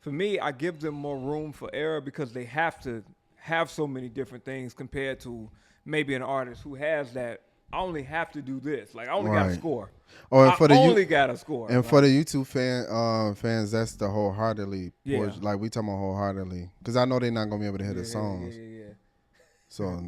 for me, I give them more room for error because they have to have so many different things compared to maybe an artist who has that. I only have to do this. Like I only got to Right. score. Oh, and I only got to score. and for Like, the YouTube fans, that's the wholeheartedly yeah. portion. Like we talking about wholeheartedly, because I know they're not gonna be able to hear the Yeah. songs. So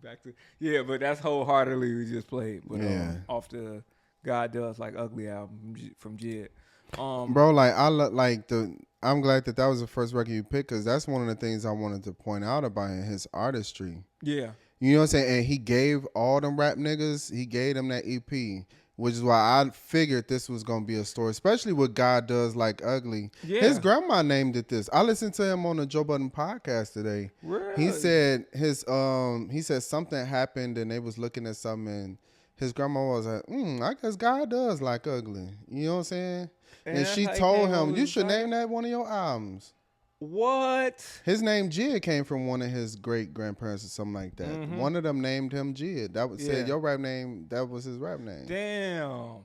Back to but that's wholeheartedly we just played. But yeah, off the God Does Like Ugly album from Jid. bro, like I'm glad that was the first record you picked, because that's one of the things I wanted to point out about him, his artistry. Yeah. You know what I'm saying? And he gave all them rap niggas, he gave them that EP, which is why I figured this was going to be a story, especially what God Does Like Ugly. Yeah. His grandma named it this. I listened to him on the Joe Budden podcast today. Really? He said he said something happened and they was looking at something and his grandma was like, I guess God does like ugly. You know what I'm saying? And she told him, you should name that one of your albums. What? His name Jid came from one of his great grandparents or something like that. Mm-hmm. One of them named him Jid. That said your rap name. That was his rap name. Damn.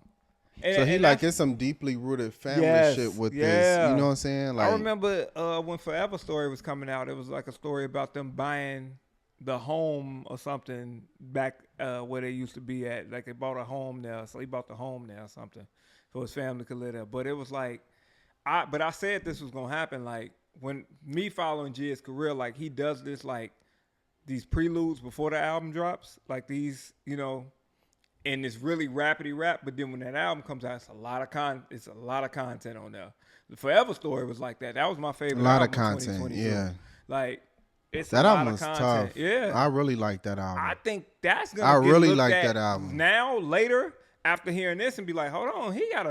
So he like it's some deeply rooted family shit with this. You know what I'm saying? Like I remember when Forever Story was coming out. It was like a story about them buying the home or something back where they used to be at. Like they bought a home there, so he bought the home there or something, so his family could live there. But it was like, I said this was gonna happen. Like when me following Jid's career, like he does this like these preludes before the album drops, like these, you know, and it's really rapidy rap. But then when that album comes out, it's a lot of content on there. The Forever Story was like that. That was my favorite. A lot album of content, yeah. Like it's that a album lot was of content. tough. Yeah, I really like that album. I think that's gonna. I really like that album. Now later, after hearing this, and be like, hold on, he got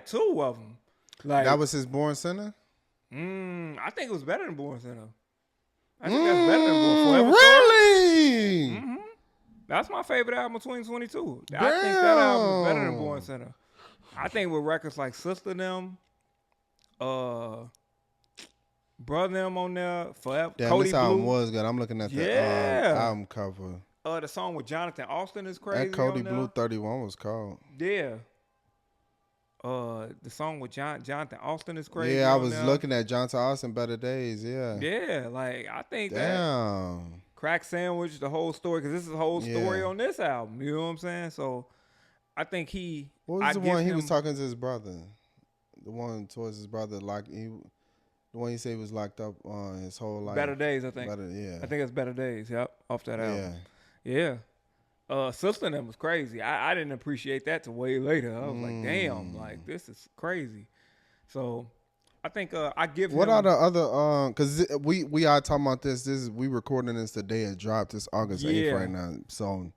two of them. Like that was his Born Sinner. I think it was better than Born Sinner. I think that's better than Born. Really? Mm-hmm. That's my favorite album of 2022. Damn. I think that album is better than Born Sinner. I think with records like Sister Them, Brother Them on there, Forever. Damn, Cody this album Blue was good. I'm looking at the album cover. The song with Jonathan Austin is crazy. That Cody Blue 31 was called. Yeah. The song with Jonathan Austin is crazy. Yeah, I was looking at Jonathan Austin Better Days. Yeah. Yeah, like I think that Crack Sandwich, the whole story, because this is the whole story on this album. You know what I'm saying? So I think What was the one he was talking to his brother? The one towards his brother, the one he said he was locked up on his whole life. Better Days, I think. I think it's Better Days. Yep, off that album. Yeah. Sister Them was crazy. I didn't appreciate that till way later. I was like, damn, like this is crazy. So I think I give what him. What are the other because we are talking about this. We recording this the day it dropped. It's August 8th right now. So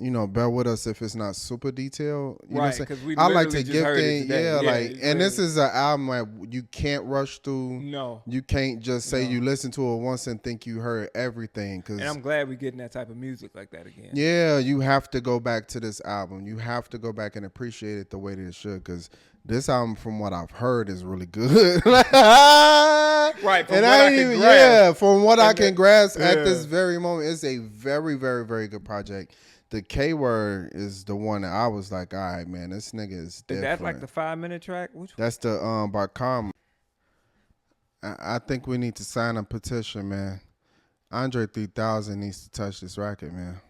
you know, bear with us if it's not super detailed. You right, because we I like to give things, and this is an album that you can't rush through. No. You can't just say you listen to it once and think you heard everything. And I'm glad we're getting that type of music like that again. Yeah, you have to go back to this album. You have to go back and appreciate it the way that it should, because this album, from what I've heard, is really good. Right, from what I can grasp at this very moment, it's a very, very, very good project. The K Word is the one that I was like, all right, man, this nigga is different. Is that like the 5-minute track? Which one? That's the Barcom. I think we need to sign a petition, man. Andre 3000 needs to touch this record, man.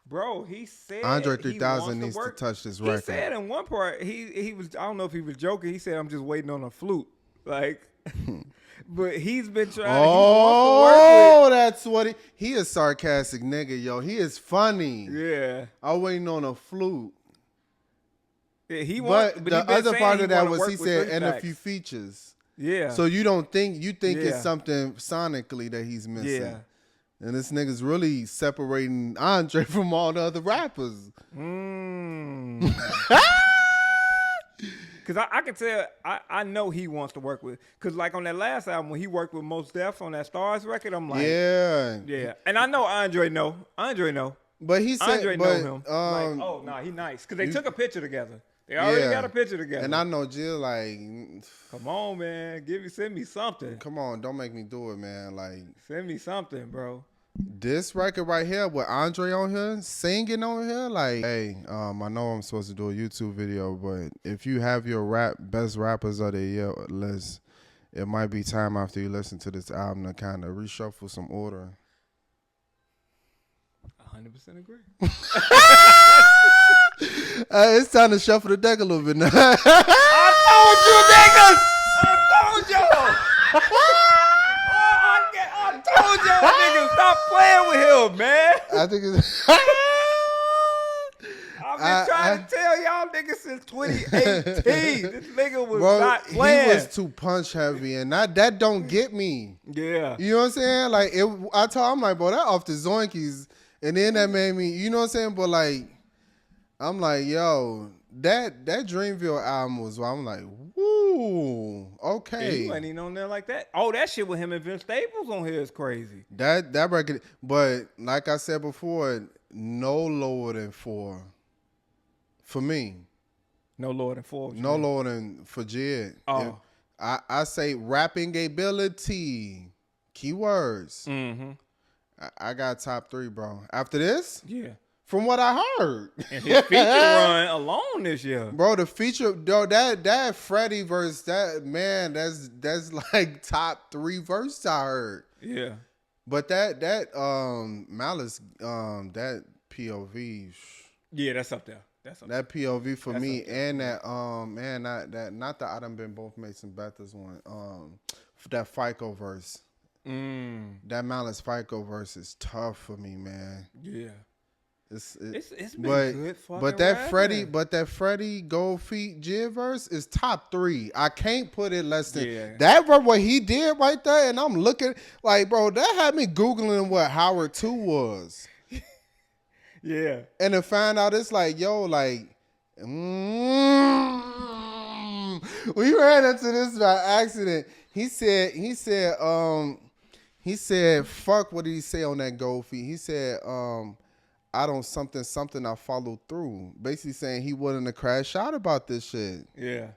Bro, he said Andre 3000 needs to touch this record. He said in one part, he was, I don't know if he was joking. He said, I'm just waiting on a flute. Like, but he's been trying. Oh, that's what he is sarcastic nigga, yo. He is funny. Yeah. I'm waiting on a flute. Yeah, but the other part of that was he said, and a few features. Yeah. So you think it's something sonically that he's missing. Yeah. And this nigga's really separating Andre from all the other rappers. Because I can tell, I know he wants to work with. Because like on that last album, when he worked with Mos Def on that Stars record, I'm like, yeah. And I know Andre know. But he said, Andre know him. Oh, no, he nice. Because they took a picture together. They already got a picture together. And I know Jill like, come on, man, send me something. Come on, don't make me do it, man. Like, send me something, bro. This record right here with Andre on here, singing on here, like, hey, I know I'm supposed to do a YouTube video, but if you have your best rappers of the year list, it might be time after you listen to this album to kind of reshuffle some order. 100% agree. It's time to shuffle the deck a little bit now. I told you, niggas! I told y'all! I told y'all, niggas, stop playing with him, man! I think it's... I've been trying to tell y'all niggas since 2018. This nigga was not playing. He was too punch heavy, and that don't get me. Yeah. You know what I'm saying? Like, I told him, like, bro, that off the Zoinkies, and then that made me, you know what I'm saying? But, like, I'm like, yo, that Dreamville album was, I'm like, woo, okay. Yeah, you ain't even on there like that. Oh, that shit with him and Vince Staples on here is crazy. That record, but like I said before, no lower than 4 for me. No lower than 4. No lower than for Jid. Oh. I say rapping ability, keywords. Mm-hmm. I got top 3, bro. After this, yeah. From what I heard, and his feature run alone this year, bro. The feature, though, that Freddie verse, that man, that's like top 3 verse I heard. Yeah. But that Malice, that POV. Yeah, that's up there. That POV for me, and that man, not that I done been both Mason Bethers one. That FICO verse. That Malice FICO verse is tough for me, man. Yeah. It's been good fucking but that Freddie Gold Feet Jid verse is top 3. I can't put it less than that. What he did right there, and I'm looking like, bro, that had me googling what Howard 2 was. Yeah, and to find out it's like, yo, like, we ran into this by accident. He said, fuck. What did he say on that Gold Feet? He said, I don't something I followed through. Basically saying he wasn't a crash out about this shit. Yeah.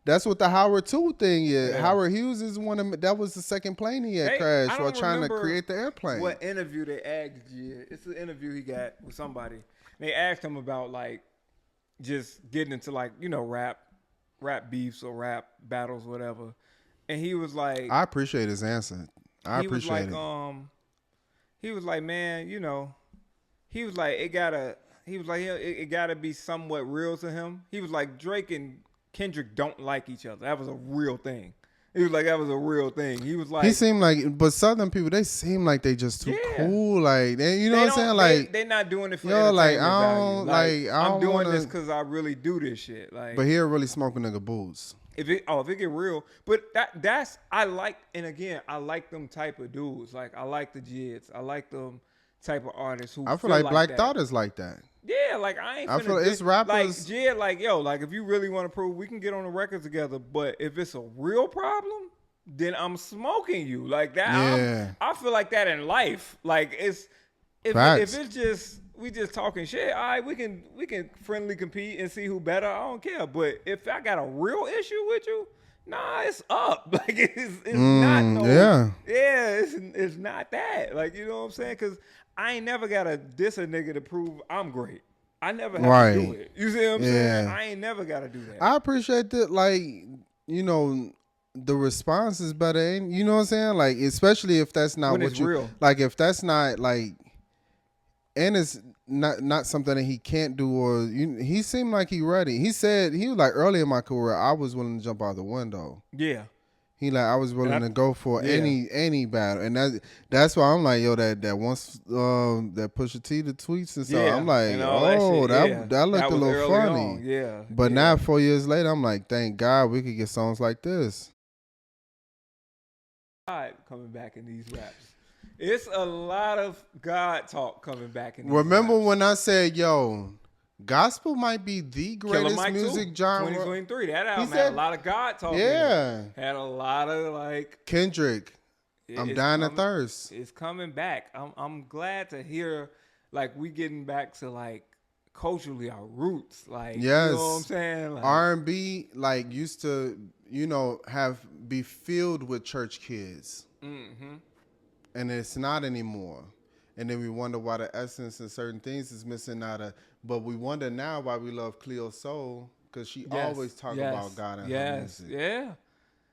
That's what the Howard 2 thing is. Yeah. Howard Hughes is that was the second plane he had crashed while trying to create the airplane. What interview they asked Jid? It's an interview he got with somebody. They asked him about like just getting into like, you know, rap beefs or rap battles, whatever. And he was like, I appreciate his answer. He was like, man, you know, he was like, it gotta be somewhat real to him. He was like, Drake and Kendrick don't like each other. That was a real thing. He was like, that was a real thing. He was like, he seemed like, but Southern people, they seem like they just too cool. Like, you know what I'm saying? Like, they're not doing it for entertainment value. I'm doing wanna, this because I really do this shit. Like, but he'll really smoking nigga boots. If it get real, but that's I like, and again, I like them type of dudes. Like, I like the Jids. I like them type of artists who I feel like Black Thought is like that. Yeah, like I feel it's rappers like Jid, like, yo, like if you really want to prove, we can get on the record together. But if it's a real problem, then I'm smoking you like that. Yeah. I feel like that in life. Like if it's just we just talking shit, all right, we can friendly compete and see who better. I don't care. But if I got a real issue with you, nah, it's up. Like it's not it's not that. Like, you know what I'm saying? Because I ain't never gotta diss a nigga to prove I'm great. I never have to do it. You see what I'm saying? I ain't never gotta do that. I appreciate that. Like, you know, the response is better. Ain't, you know what I'm saying? Like, especially if that's not when what it's you real. Like, if that's not like, and it's not something that he can't do, or he seemed like he ready. He said he was like, early in my career, I was willing to jump out the window. Yeah. He like, I was willing to go for any battle, and that's why I'm like, yo, that once that Pusha T the tweets and stuff, I'm like, oh, that looked a little funny. Yeah. But now 4 years later, I'm like, thank God we could get songs like this. God coming back in these raps. It's a lot of God talk coming back in these Remember raps. when I said, yo, gospel might be the greatest music genre. 2023. That album had a lot of God talk. Yeah. Had a lot of like Kendrick. I'm dying of thirst. It's coming back. I'm glad to hear like we getting back to like culturally our roots. Like, yes. You know what I'm saying? Like, R&B like used to, you know, be filled with church kids. Mm-hmm. And it's not anymore. and then we wonder why the essence and certain things is missing out of. But we wonder now why we love Cleo Soul, because she always talk about God in her music. Yeah.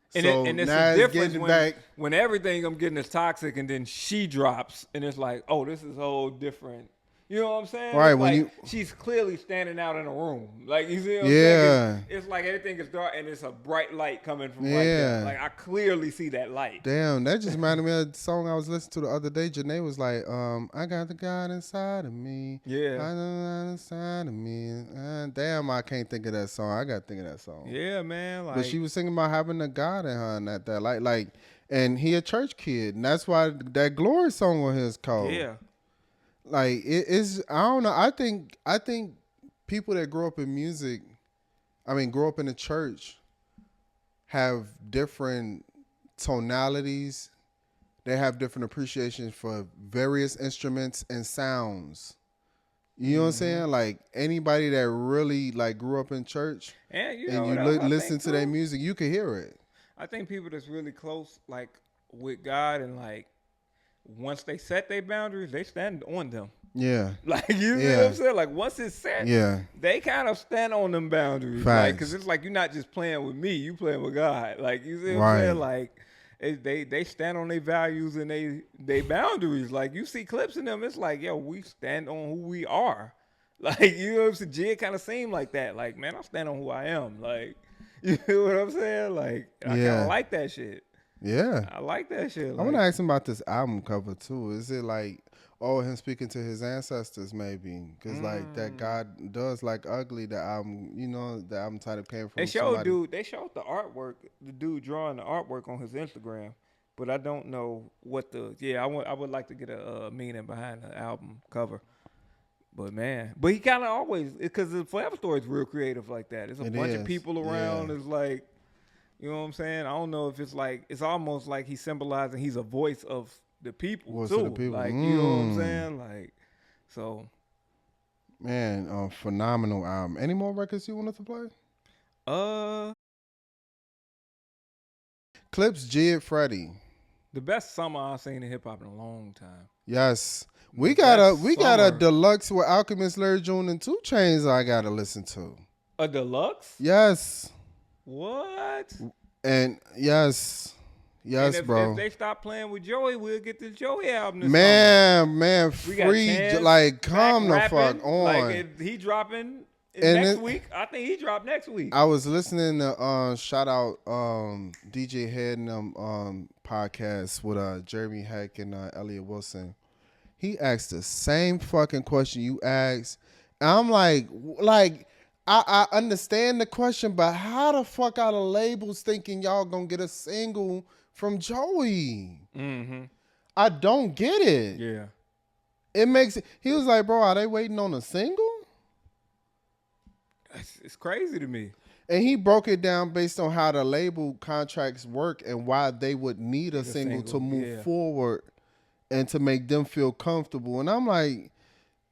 So and it's now a it's difference getting back. when everything I'm getting is toxic, and then she drops, and it's like, oh, this is a whole different. You know what I'm saying? Right, It's when like she's clearly standing out in a room. Like, you see what I'm Yeah. saying? It's like everything is dark and it's a bright light coming from right there. Like, I clearly see that light. Damn, that just reminded me of the song I was listening to the other day. Janae was like, I got the God inside of me. Yeah. I know God inside of me. Damn, I can't think of that song. I got to think of that song. Yeah, man. Like, But she was singing about having a God in her and that like, and he a church kid. And that's why that Glory song on his called. yeah. Like it's I don't know. I think people that grow up in music, grow up in the church, have different tonalities. They have different appreciations for various instruments and sounds. You know what I'm saying? Like anybody that really like grew up in church And you listen to their music, you can hear it. I think people that's really close, like with God, and like once they set their boundaries, they stand on them. Yeah. Like, you know what I'm saying? Like, once it's set, they kind of stand on them boundaries. Like, because it's like you're not just playing with me, you playing with God. Like, you see what I'm saying? Like, they stand on their values and they boundaries. Like, you see clips in them, it's like, yo, we stand on who we are. Like, you know what I'm saying? Jid kind of seemed like that. Like, man, I stand on who I am. Like, you know what I'm saying? Like, I kind of like that shit. Yeah. I like that shit. Like, I want to ask him about this album cover too. Is it like, him speaking to his ancestors maybe? Because like that God does like ugly, the album, the album title came from they showed the artwork, the dude drawing the artwork on his Instagram, but I don't know what I would like to get a meaning behind the album cover. But man, he kind of always, because the Forever Story is real creative like that. It's a bunch of people around. It's like, you know what I'm saying? I don't know if it's like, it's almost like he's symbolizing he's a voice of the people too. Like, you know what I'm saying? Like, so. Man, phenomenal album. Any more records you wanted to play? Clips, Jid, Freddie. The best summer I've seen in hip hop in a long time. Yes. We got a deluxe with Alchemist, Larry June, and 2 Chainz I gotta listen to. A deluxe? Yes. What? And yes, bro. If they stop playing with Joey, we'll get the Joey album. Man, free, like, come the fuck on. Like, he dropping next week. I think he dropped next week. I was listening to shout out DJ Head and podcast with Jeremy Heck and Elliot Wilson. He asked the same fucking question you asked. And I'm like. I understand the question, but how the fuck are the labels thinking y'all gonna get a single from Joey? Mm-hmm. I don't get it. Yeah. It makes it. He was like, bro, are they waiting on a single? It's crazy to me. And he broke it down based on how the label contracts work and why they would need a single to move forward and to make them feel comfortable. And I'm like,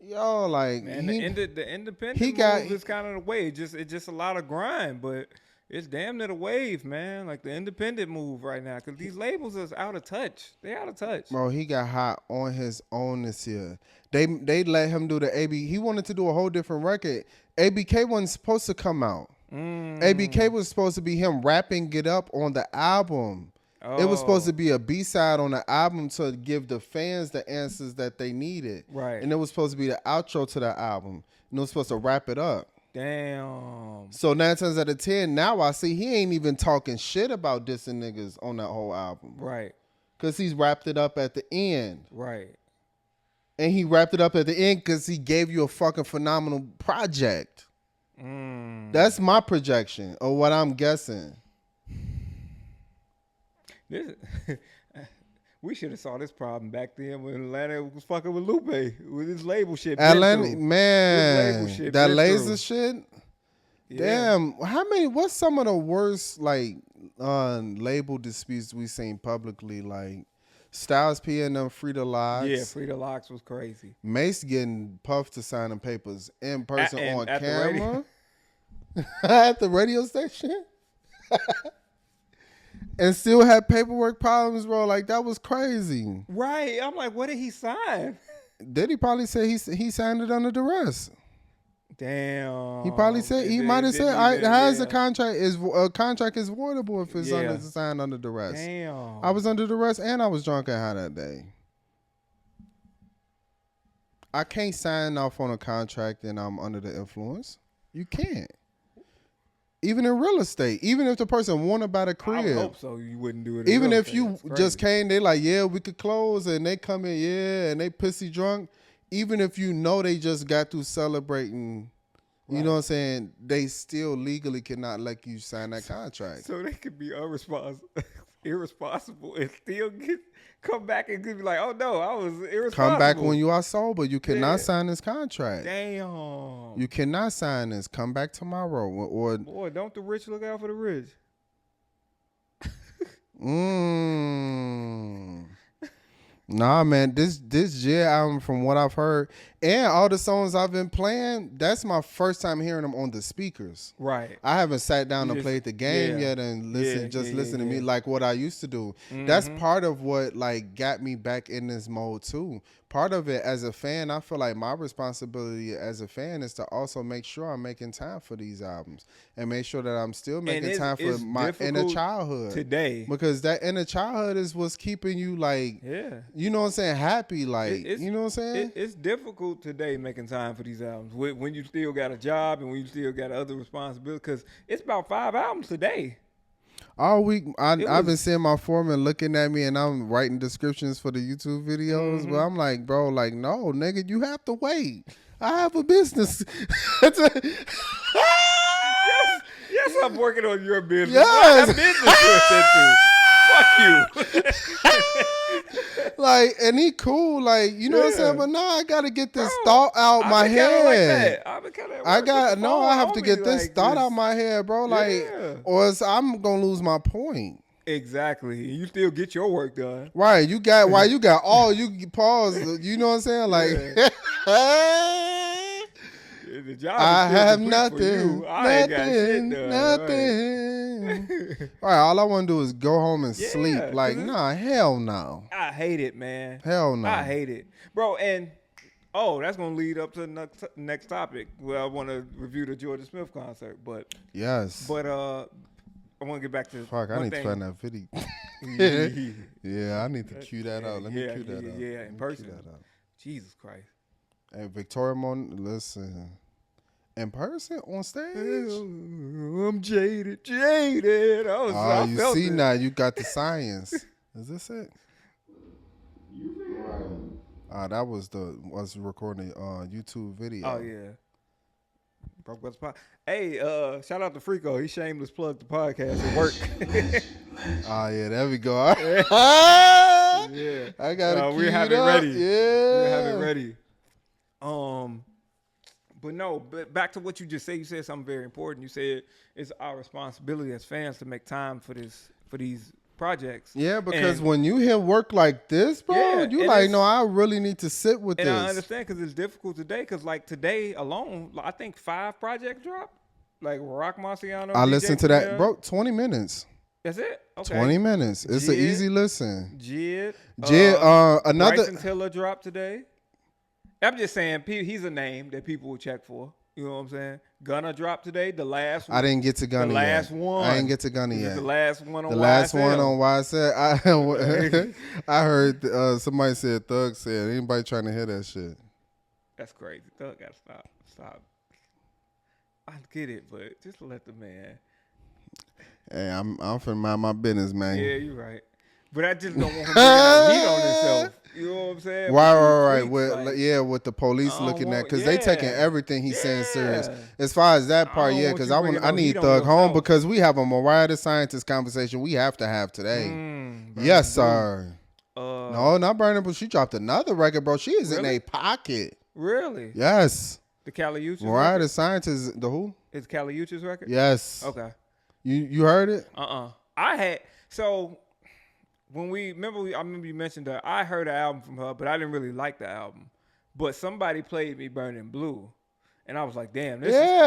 yo, like, man, the independent move is kind of the way. It's just a lot of grind, but it's damn near the wave, man. Like the independent move right now, because these labels is out of touch. They out of touch. Bro, he got hot on his own this year. They let him do the AB. He wanted to do a whole different record. ABK wasn't supposed to come out. ABK was supposed to be him rapping Get Up on the album. It was supposed to be a B-side on the album to give the fans the answers that they needed. Right. And it was supposed to be the outro to the album. And it was supposed to wrap it up. Damn. So 9 times out of 10, now I see he ain't even talking shit about dissing niggas on that whole album. Right. Because he's wrapped it up at the end. Right. And he wrapped it up at the end because he gave you a fucking phenomenal project. That's my projection or what I'm guessing. We should have saw this problem back then when Atlanta was fucking with Lupe with his label shit. Atlanta, man, that laser shit. Yeah. Damn, what's some of the worst like label disputes we seen publicly? Like Styles P and them Frida Locks. Yeah, Frida Locks was crazy. Mace getting puffed to sign them papers in person on camera the at the radio station. And still had paperwork problems, bro. Like, that was crazy. Right. I'm like, what did he sign? Diddy probably said he signed it under duress. Damn. He probably said he might have said a contract is voidable if it's signed under duress. Damn. I was under duress and I was drunk and high that day. I can't sign off on a contract and I'm under the influence. You can't. Even in real estate, even if the person want to buy the crib, I would hope so. You wouldn't do it. Even if you just came, they like, yeah, we could close, and they come in, yeah, and they pissy drunk. Even if you know they just got through celebrating, you know what I'm saying, they still legally cannot let you sign that contract. So they could be irresponsible and still come back and be like, oh no, I was irresponsible. Come back when you are sober. You cannot sign this contract. Damn. You cannot sign this. Come back tomorrow. Or boy, don't the rich look out for the rich? Nah, man, this J album, from what I've heard, and all the songs I've been playing, that's my first time hearing them on the speakers. Right. I haven't sat down and played the game yet and listen to me like what I used to do. Mm-hmm. That's part of what like got me back in this mode too. Part of it as a fan, I feel like my responsibility as a fan is to also make sure I'm making time for these albums and make sure that I'm still making time for my inner childhood today. Because that inner childhood is what's keeping you like, you know what I'm saying, happy. Like, you know what I'm saying? It's difficult today making time for these albums when you still got a job and when you still got other responsibilities, because it's about 5 albums today. All week, I've been seeing my foreman looking at me and I'm writing descriptions for the YouTube videos, but I'm like, bro, like, no, nigga, you have to wait. I have a business. Yes, I'm working on your business. Yes. I have business to attend to. Fuck you. Like, and he cool, like, you know what I'm saying? But no, I gotta get this thought out my head. I have to get this thought out my head, bro. Like, or else I'm gonna lose my point. Exactly. You still get your work done. Right. You got all you pause, you know what I'm saying? Like the job I have nothing. For you. I ain't got shit done. Nothing. All right, all I want to do is go home and sleep. Like, nah, hell no. I hate it, man. Hell no. I hate it. Bro, and that's going to lead up to the next topic. Well, I want to review the Jordan Smith concert, but yes. But I want to get back to I need to find that video. Yeah, I need to cue that out. Let me cue that out. Yeah, in person. Jesus Christ. Hey, Victoria listen. In person on stage? I'm jaded. Oh, you see now, you got the science. Is this it? That was recording YouTube video. Oh yeah. Hey, shout out to Freako. He shameless plugged the podcast at work. Yeah, there we go. Yeah. I got it. We have it ready. Yeah. We have it ready. But back to what you just said. You said something very important. You said it's our responsibility as fans to make time for these projects. Yeah, because when you hear work like this, bro, you like, no, I really need to sit with this. And I understand because it's difficult today. Because like today alone, I think 5 projects dropped. Like Rock Marciano. I listened to that, bro. 20 minutes. That's it. Okay. 20 minutes. It's an easy listen. Jid. Another. Bryson Tiller dropped today. I'm just saying, he's a name that people will check for. You know what I'm saying? Gunna dropped today. The last one. I didn't get to Gunna yet. The last one. I didn't get to Gunna yet. The last one on YSL. The last one on YSL. I heard somebody said, Thug said, anybody trying to hear that shit? That's crazy. Thug got to stop. I get it, but just let the man. Hey, I'm finna mind my business, man. Yeah, you're right. But I just don't want him to bring heat on himself. You know what I'm saying? Right. With the police looking at, because they taking everything he's saying serious. As far as that part, because I need Thug home because we have a Mariah the Scientist conversation we have to have today. Yes, sir. No, not Burning, but she dropped another record, bro. She is in a pocket. Really? Yes. The Kali Uchis Mariah record? The Scientist, the who? It's Kali Uchis record? Yes. Okay. You heard it? I had, so... I remember you mentioned that I heard an album from her, but I didn't really like the album. But somebody played me Burning Blue, and I was like, "Damn, this is crazy."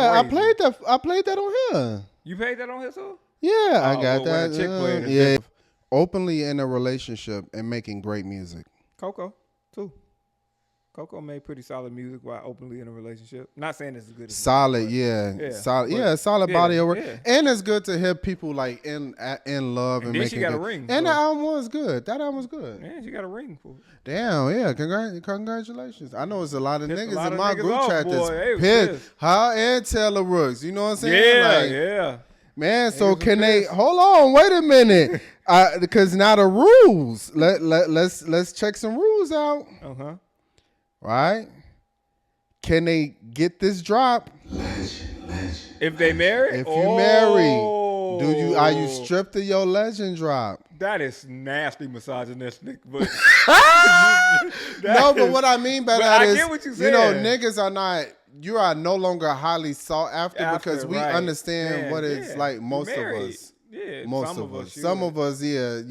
I played that on here. You played that on here too? Yeah, I got that. Chick played it. Openly in a relationship and making great music. Coco too. Coco made pretty solid music while openly in a relationship. Not saying it's as good as solid, mine, yeah, solid, yeah, solid body of work, and it's good to hear people like in love and then making. She got a ring, and the album was good. That album was good. Yeah, she got a ring for it. Damn, yeah, congratulations. I know it's a lot of niggas in my group chat that's pissed. Her and Taylor Rooks, you know what I'm saying? Yeah, like, yeah. Man, so can they hold on? Wait a minute, because now the rules. Let's check some rules out. Right? Can they get this drop? Legend. If they marry? If you marry, are you stripped of your legend drop? That is nasty misogynistic, but no, but what I mean by that is, I get what you said. Niggas are not. You are no longer highly sought after because we understand what it's like. Most of us. Yeah, most of us. Some of us, yeah.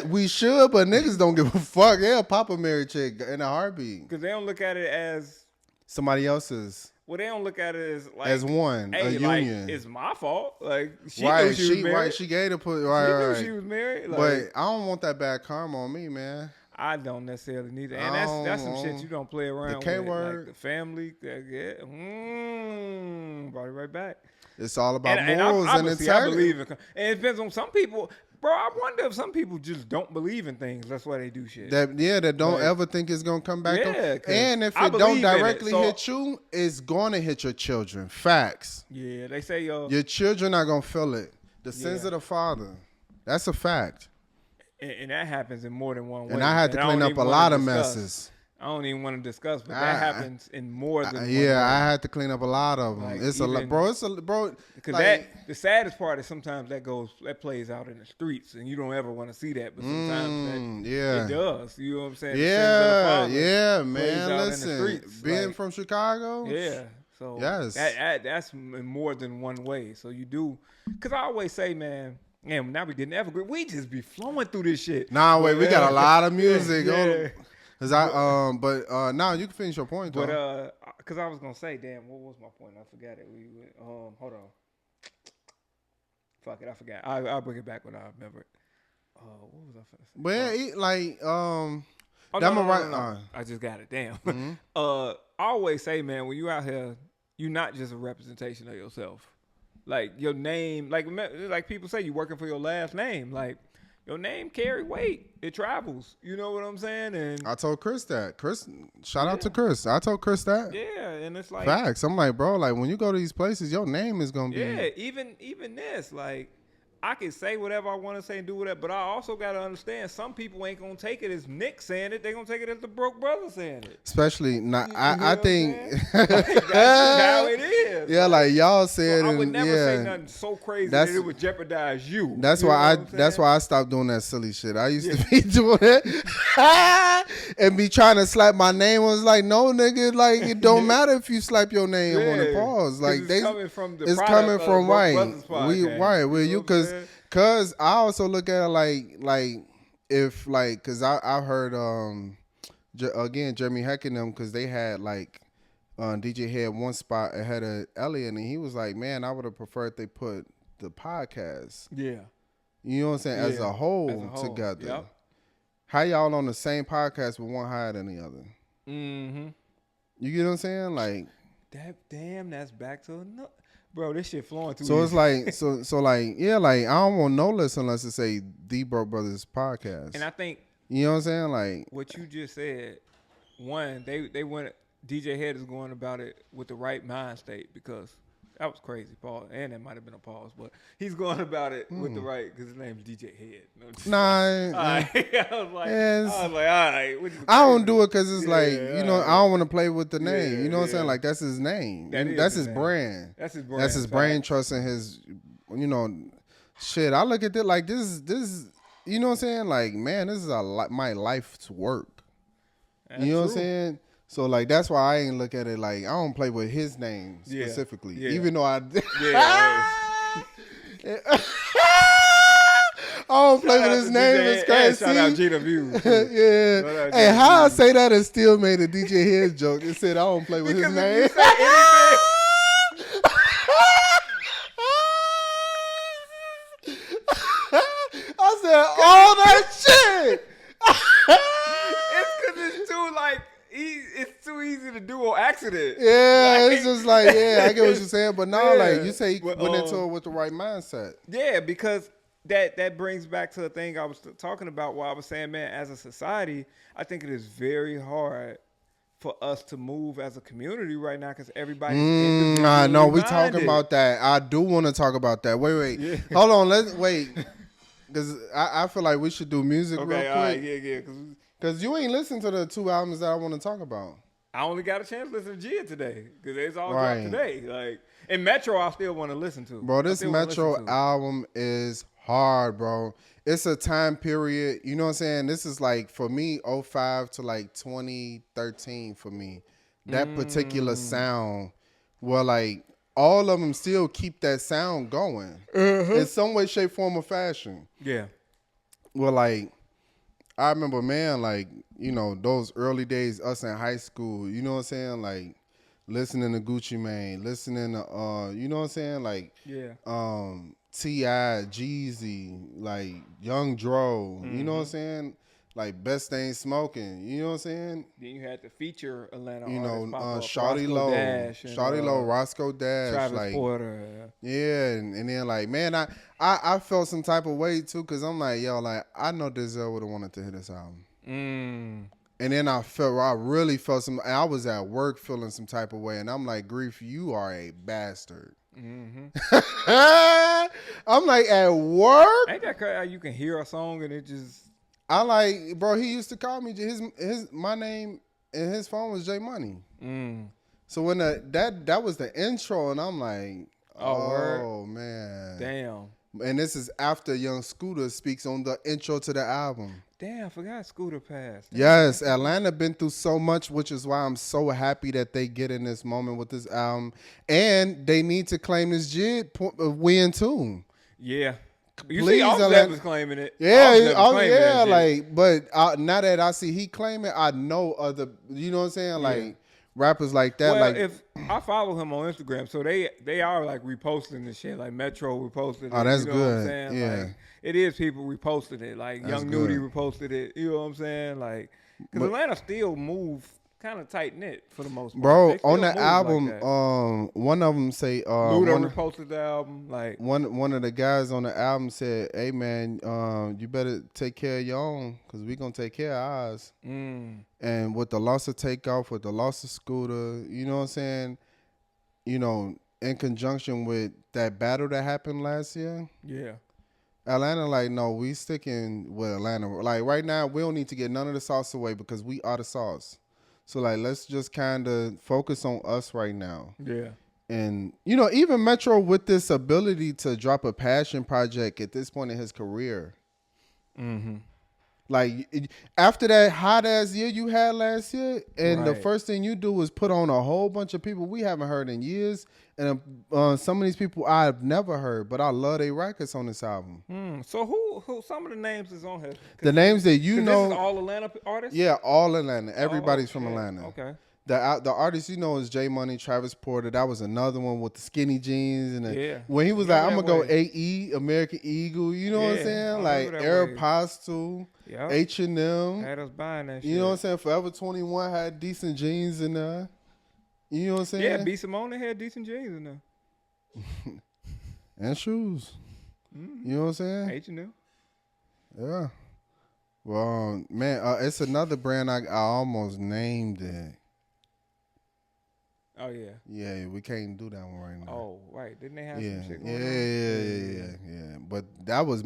We should, but niggas don't give a fuck. They'll pop a married chick in a heartbeat. Because they don't look at it as somebody else's. Well, they don't look at it as like as one, a union. Like, it's my fault. Like she right, knew she was married. Right, she gave the put. Right, she knew she was married. Like, but I don't want that bad karma on me, man. I don't necessarily need that. And that's some shit you don't play around the K with. Word. Like the family. Brought it right back. It's all about morals and integrity. I believe and it depends on some people. Bro, I wonder if some people just don't believe in things. That's why they do shit. That don't ever think it's going to come back. And if it don't directly hit you, it's going to hit your children. Facts. Yeah, they say your children are going to feel it. The sins of the father. That's a fact. And that happens in more than one way. And I had to clean up a lot of messes. I don't even want to discuss, but that happens in more than one way. Yeah, I had to clean up a lot of them. Like it's even, a lot, bro. Because like, the saddest part is sometimes that plays out in the streets, and you don't ever want to see that. But sometimes it does. You know what I'm saying? Yeah, man. Listen, being from Chicago. Yeah. So that's in more than one way. So you do, because I always say, man. And now we getting evergreen. We just be flowing through this shit. Nah, wait, we got a lot of music. Cause now you can finish your point though. But cause I was gonna say, damn, what was my point? I forgot it. Hold on. Fuck it, I forgot. I'll bring it back when I remember it. What was I finna say? No. I just got it. Damn. Mm-hmm. I always say, man, when you out here, you're not just a representation of yourself. Like your name, like people say, you working for your last name. Like your name carry weight. It travels. You know what I'm saying? And I told Chris that. Shout out to Chris. I told Chris that. Yeah, and it's like facts. I'm like, bro, like when you go to these places, your name is gonna be. Yeah, even this, like. I can say whatever I want to say and do whatever, but I also got to understand some people ain't going to take it as Nick saying it. They're going to take it as the broke brother saying it. Especially, I think. Like, that's how it is. Yeah, like y'all said. So I would never say nothing so crazy that it would jeopardize you. That's why I stopped doing that silly shit. I used to be doing it and be trying to slap my name. I was like, no, nigga, like it don't matter if you slap your name on the pause. Like it's coming from the it's coming from right. Where you Cause I also look at it like if like cause I heard again Jeremy Heck and them cause they had like DJ had one spot ahead of Elliot and he was like, man, I would have preferred they put the podcast. Yeah. You know what I'm saying? As a whole together. Yep. How y'all on the same podcast with one higher than the other? Mm-hmm. You get what I'm saying? Like that's back to another. Bro, this shit flowing through. So it's like, so like, yeah, like I don't want no list unless it say The Broke Brothers Podcast. And I think, you know what I'm saying, like what you just said. One, they went. DJ Head is going about it with the right mind state because that was crazy, Paul, and it might have been a pause, but he's going about it with the right because his name's DJ Head. I was like, all right. I don't do it because it's like, you know, I don't want to play with the name. You know what I'm saying? Like that's his name. That's his brand. That's his brand. That's his brain trust in his, you know, shit. I look at it like this. You know what I'm saying? Like, man, this is my life's work. That's you know what I'm saying? So, like, that's why I ain't look at it like, I don't play with his name specifically. Yeah. Even though I don't play with his name. It's crazy. Shout out Gina Views. Yeah. Hey, how I say that and still made a DJ Head joke. It said I don't play with his name. I said all that shit. It's because it's too, like, it's accident. Yeah, it's just like, yeah, I get what you're saying. But no, Yeah. like you say, he But, went into it with the right mindset. yeah, because that brings back to the thing I was talking about where I was saying, man, as a society, I think it is very hard for us to move as a community right now because everybody's I know individually we talking minded. about that. I do want to talk about that. Wait, Yeah. hold on. Let's wait, because I feel like we should do music real Okay, all right, quick. yeah. Because you ain't listened to the 2 albums that I want to talk about. I only got a chance to listen to Gia today because it's all dropped Right, today. Like, and Metro, I still want to listen to. bro. I This still want to listen Metro to. album is hard, bro. It's a time period. You know what I'm saying? This is like for me, '05 to like 2013 for me. That particular sound, where like all of them still keep that sound going in some way, shape, form, or fashion. Yeah. Well, like I remember, man, like you know those early days, us in high school. You know what I'm saying? Like listening to Gucci Mane, listening to you know what I'm saying? Like Yeah. T.I., Jeezy, like Young Dro. You know what I'm saying? Like Best Thing Smoking. You know what I'm saying? Then you had to feature Atlanta You artists know, pop up. Shawty Roscoe Low, Dash and, Shawty Low, Roscoe Dash, Travis like Porter. yeah, and then like man, I felt some type of way too, cause I'm like yo, like I know Denzel would have wanted to hear this album. And then I really felt some. I was at work feeling some type of way, and I'm like, Grief, you are a bastard. I'm like at work. Ain't that crazy how you can hear a song and it just. I like, bro. He used to call me my name and his phone was J Money. So when that was the intro, and I'm like, oh man, Damn. And this is after Young Scooter speaks on the intro to the album. Damn, I forgot Scooter passed. Damn. Yes, Atlanta been through so much, which is why I'm so happy that they get in this moment with this album, and they need to claim this win too. Yeah. You Please, see, Offset was claiming it. Yeah, like, but now that I see he claiming, I know other, you know what I'm saying, like rappers like that. Well, like, if I follow him on Instagram, so they are like reposting the shit. Like Metro reposted it. Oh, that's you know good. What I'm saying? Yeah. Like, it is people reposting it. Like That's Young good. Nudie reposted it. You know what I'm saying? Like, because Atlanta still move kind of tight knit for the most part. Bro, They still on the move album, like that. one of them say, Luda reposted the album. Like, one of the guys on the album said, "Hey man, you better take care of your own, cause we gonna take care of ours." And with the loss of Takeoff, with the loss of Scooter, you know what I'm saying? You know, in conjunction with that battle that happened last year, yeah. Atlanta, like, no, we sticking with Atlanta. Like right now, we don't need to get none of the sauce away because we are the sauce. So like, let's just kind of focus on us right now. Yeah. And you know, even Metro with this ability to drop a passion project at this point in his career. Like after that hot ass year you had last year, and the first thing you do is put on a whole bunch of people we haven't heard in years, and some of these people I've never heard, but I love their records on this album. So who? Some of the names is on here. The names that you know, this is all Atlanta artists. yeah, all Atlanta. Everybody's from shit. Atlanta. Okay. The artist you know is J Money, Travis Porter. That was another one with the skinny jeans and when he was like, I'm gonna go AE, American Eagle. You know what I'm saying? Like Aeropostale, H&M. Had us buying that shit. You know what I'm saying? Forever 21 had decent jeans in there. You know what I'm saying? Yeah, B Simone had decent jeans in there. And shoes. You know what I'm saying? H&M. Yeah. Well, man, it's another brand I almost named it. Oh yeah. Yeah, we can't do that one right now. Oh right, didn't they have Yeah, some shit going on? yeah. But that was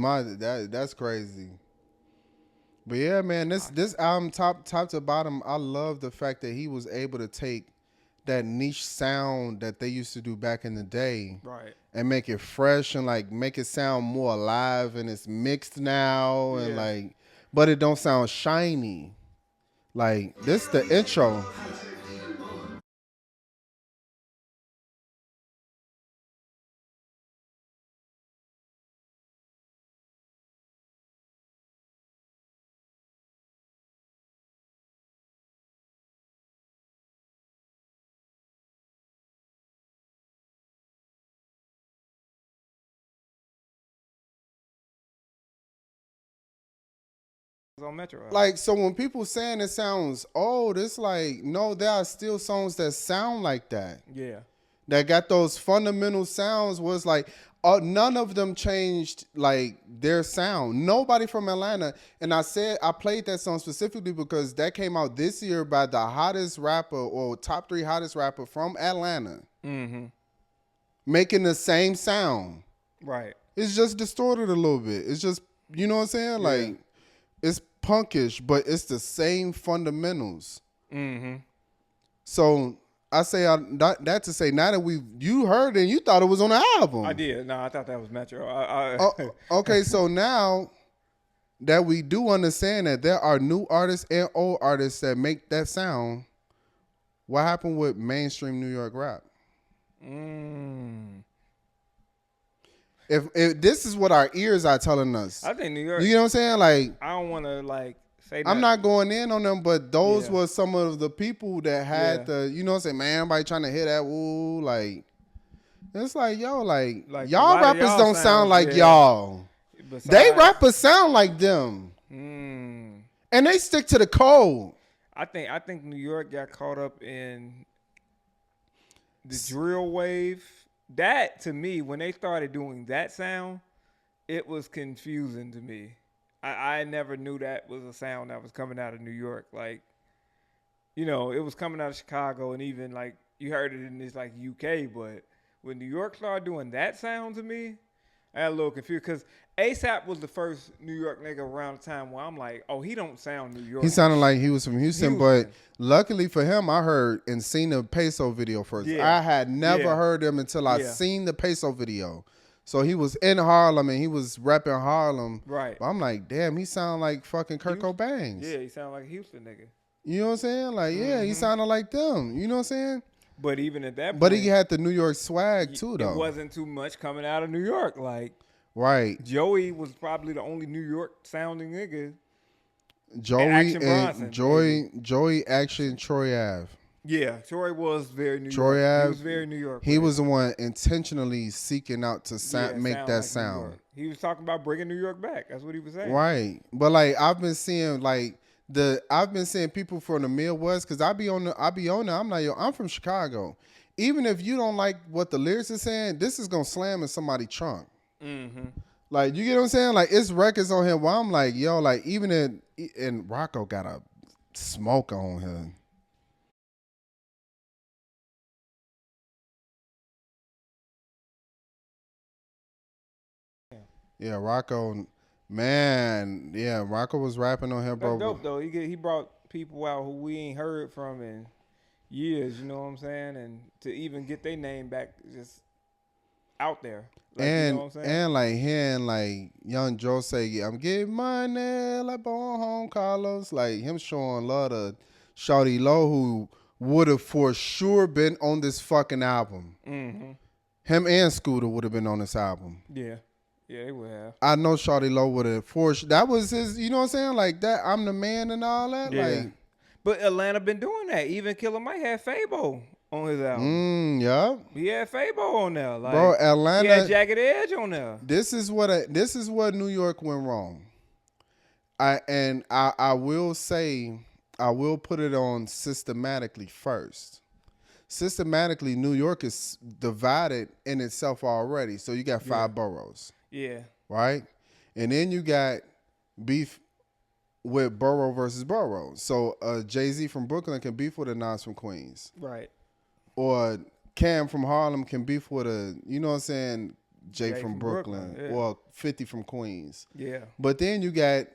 that's crazy. But yeah, man, this album top to bottom, I love the fact that he was able to take that niche sound that they used to do back in the day, right, and make it fresh and like make it sound more alive, and it's mixed now and like, but it don't sound shiny. Like this, the intro. on Metro. Like, so when people saying it sounds old, it's like, no, there are still songs that sound like that. Yeah. That got those fundamental sounds. Was like, none of them changed like their sound. Nobody from Atlanta. And I played that song specifically because that came out this year by the hottest rapper or top 3 hottest rapper from Atlanta. Mm-hmm. Making the same sound. Right. It's just distorted a little bit. It's just, you know what I'm saying? Like, it's punkish, but it's the same fundamentals. Mm-hmm. So I say that to say, now that you heard it and you thought it was on the album. I did. No, I thought that was Metro. Okay, so now that we do understand that there are new artists and old artists that make that sound, what happened with mainstream New York rap? If this is what our ears are telling us, I think New York. You know what I'm saying? Like, I don't want to like say that. I'm not going in on them, but those were some of the people that had the, you know what I'm saying, man, everybody trying to hear that woo, like, it's like, yo, like y'all rappers don't sound like y'all. Besides, they rappers sound like them. And they stick to the code. I think New York got caught up in the drill wave. That, to me, when they started doing that sound, it was confusing to me. I never knew that was a sound that was coming out of New York. Like, you know, it was coming out of Chicago, and even, like, you heard it in this, like, UK. But when New York started doing that sound to me, I got a little confused. Because A$AP was the first New York nigga around the time where I'm like, oh, he don't sound New York. He sounded like he was from Houston, but luckily for him, I heard and seen the Peso video first. Yeah. I had never heard him until I seen the Peso video. So he was in Harlem and he was rapping Harlem. Right. But I'm like, damn, he sound like fucking Kurt Cobain. Yeah, he sound like a Houston nigga. You know what I'm saying? Like, he sounded like them. You know what I'm saying? But even at that point. But he had the New York swag too, though. It wasn't too much coming out of New York. Like, right. Joey was probably the only New York sounding nigga. Joey Action Troy Ave. Yeah, Troy was very New York. He was very New York. He was the one intentionally seeking out to make that like sound. He was talking about bringing New York back. That's what he was saying. Right. But like I've been seeing people from the Midwest, because I be on there. I'm like, yo, I'm from Chicago. Even if you don't like what the lyrics are saying, this is gonna slam in somebody's trunk. Mm-hmm. Like, you get what I'm saying? Like, it's records on here where I'm like, yo, like, even in Rocco got a smoke on him. Yeah, Rocco, man, Rocco was rapping on here, bro. That's dope though. He brought people out who we ain't heard from in years. You know what I'm saying? And to even get their name back, just out there. Like, and you know what I'm saying? And like hearing like Young Joe say, I'm getting money like Born Home Carlos, like him showing love to Shawty Low, who would have for sure been on this fucking album. Mm-hmm. Him and Scooter would have been on this album. Yeah. Yeah, they would have. I know Shawty Low would have for sure. That was his, you know what I'm saying? Like that, I'm the man and all that. Yeah. Like, but Atlanta been doing that. Even Killer Mike had Fabo on his album. Yeah. He had Fabo on there. Like, bro, Atlanta. He had Jagged Edge on there. This is what New York went wrong. I will say, I will put it on systematically first. Systematically, New York is divided in itself already. So you got 5 boroughs. Yeah. Right? And then you got beef with borough versus borough. So Jay-Z from Brooklyn can beef with a Nas from Queens. Right. Or Cam from Harlem can beef with a, you know what I'm saying, Jay from Brooklyn. Yeah. Or 50 from Queens. Yeah. But then you got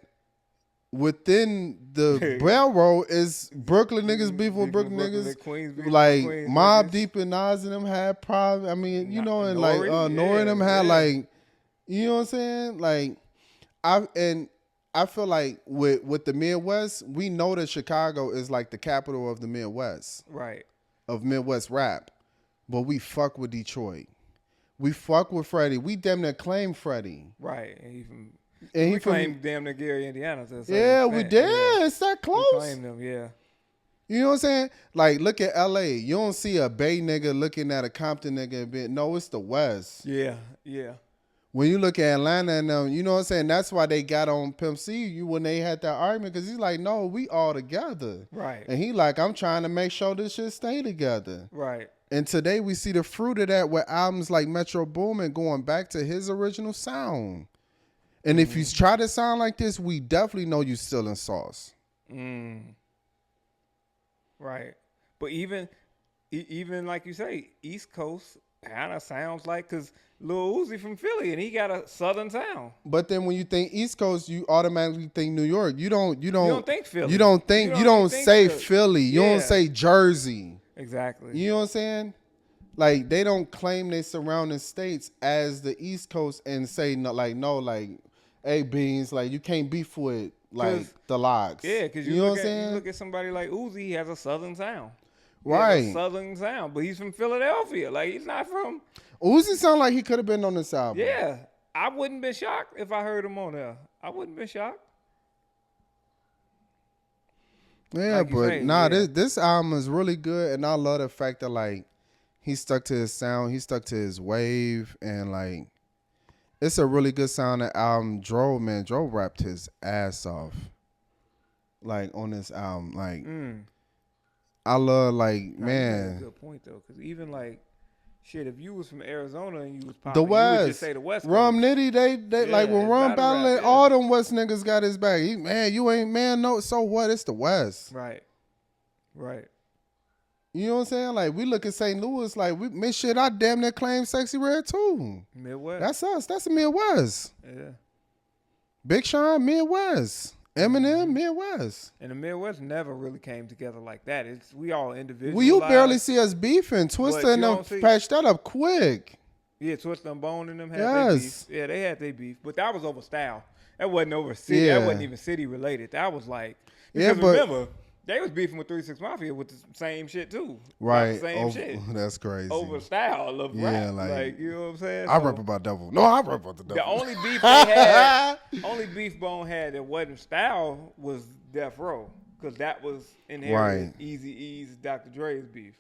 within the railroad is Brooklyn niggas beef with Brooklyn niggas. Queens like Queens Mobb niggas. Deep and Nas and them had problem. I mean, you know, and Nori, like Nori and them had like, you know what I'm saying? Like I feel like with the Midwest, we know that Chicago is like the capital of the Midwest. Right. Of Midwest rap. But we fuck with Detroit. We fuck with Freddie. We damn near claim Freddie. Right. And we claimed damn near Gary, Indiana. Yeah, we did. Yeah. It's that close. We claimed them, yeah. You know what I'm saying? Like, look at L.A. You don't see a Bay nigga looking at a Compton nigga and be, no, it's the West. Yeah, yeah. when you look at Atlanta and them, you know what I'm saying? That's why they got on Pimp C when they had that argument, because he's like, no, we all together. Right. And he like, I'm trying to make sure this shit stay together. Right. And today we see the fruit of that with albums like Metro Boomin going back to his original sound. And if you try to sound like this, we definitely know you still in sauce. Right. But even like you say, East Coast kind of sounds like, because Lil Uzi from Philly and he got a southern sound. But then when you think East Coast, you automatically think New York. You don't think Philly. You don't say Philly. You don't say Jersey. Exactly. You know what I'm saying? Like, they don't claim their surrounding states as the East Coast and say hey, Beans, like, you can't beef with like the Locks. Yeah, because you know what I'm saying? You look at somebody like Uzi, he has a southern sound. Right. Southern sound, but he's from Philadelphia. Like, he's not from. Uzi sound like he could have been on this album. Yeah, I wouldn't been shocked if I heard him on there. I wouldn't been shocked. Yeah, like but this album is really good, and I love the fact that like he stuck to his sound, he stuck to his wave, and like it's a really good sounding album. Dro rapped his ass off, like on this album. Like I love man. That's a good point though, because even like. Shit, if you was from Arizona and you was the popping, West, you would just say the West Coast. Rum Nitty, they like when Rum battling, all them West niggas got his back. You ain't man, no, so what? It's the West. Right. You know what I'm saying? Like, we look at St. Louis, like, I damn near claim Sexy Red too. Midwest. That's us. That's the Midwest. Yeah. Big Sean, Midwest. Eminem, Midwest. And the Midwest never really came together like that. We all individual. Well, you barely see us beefing. Twista and them patched that up quick. Yeah, Twista and Bone and them had their beef. Yeah, they had their beef. But that was over style. That wasn't over city. Yeah. That wasn't even city related. That was like, because remember, they was beefing with 3 6 Mafia with the same shit too. Right. Same shit. That's crazy. Over style of rap. Like, you know what I'm saying? I rap about devil. No, I rap about the devil. The only beef they had, only beef Bone had that wasn't style was Death Row. Because that was inherited. Right. Eazy-E's, Dr. Dre's beef.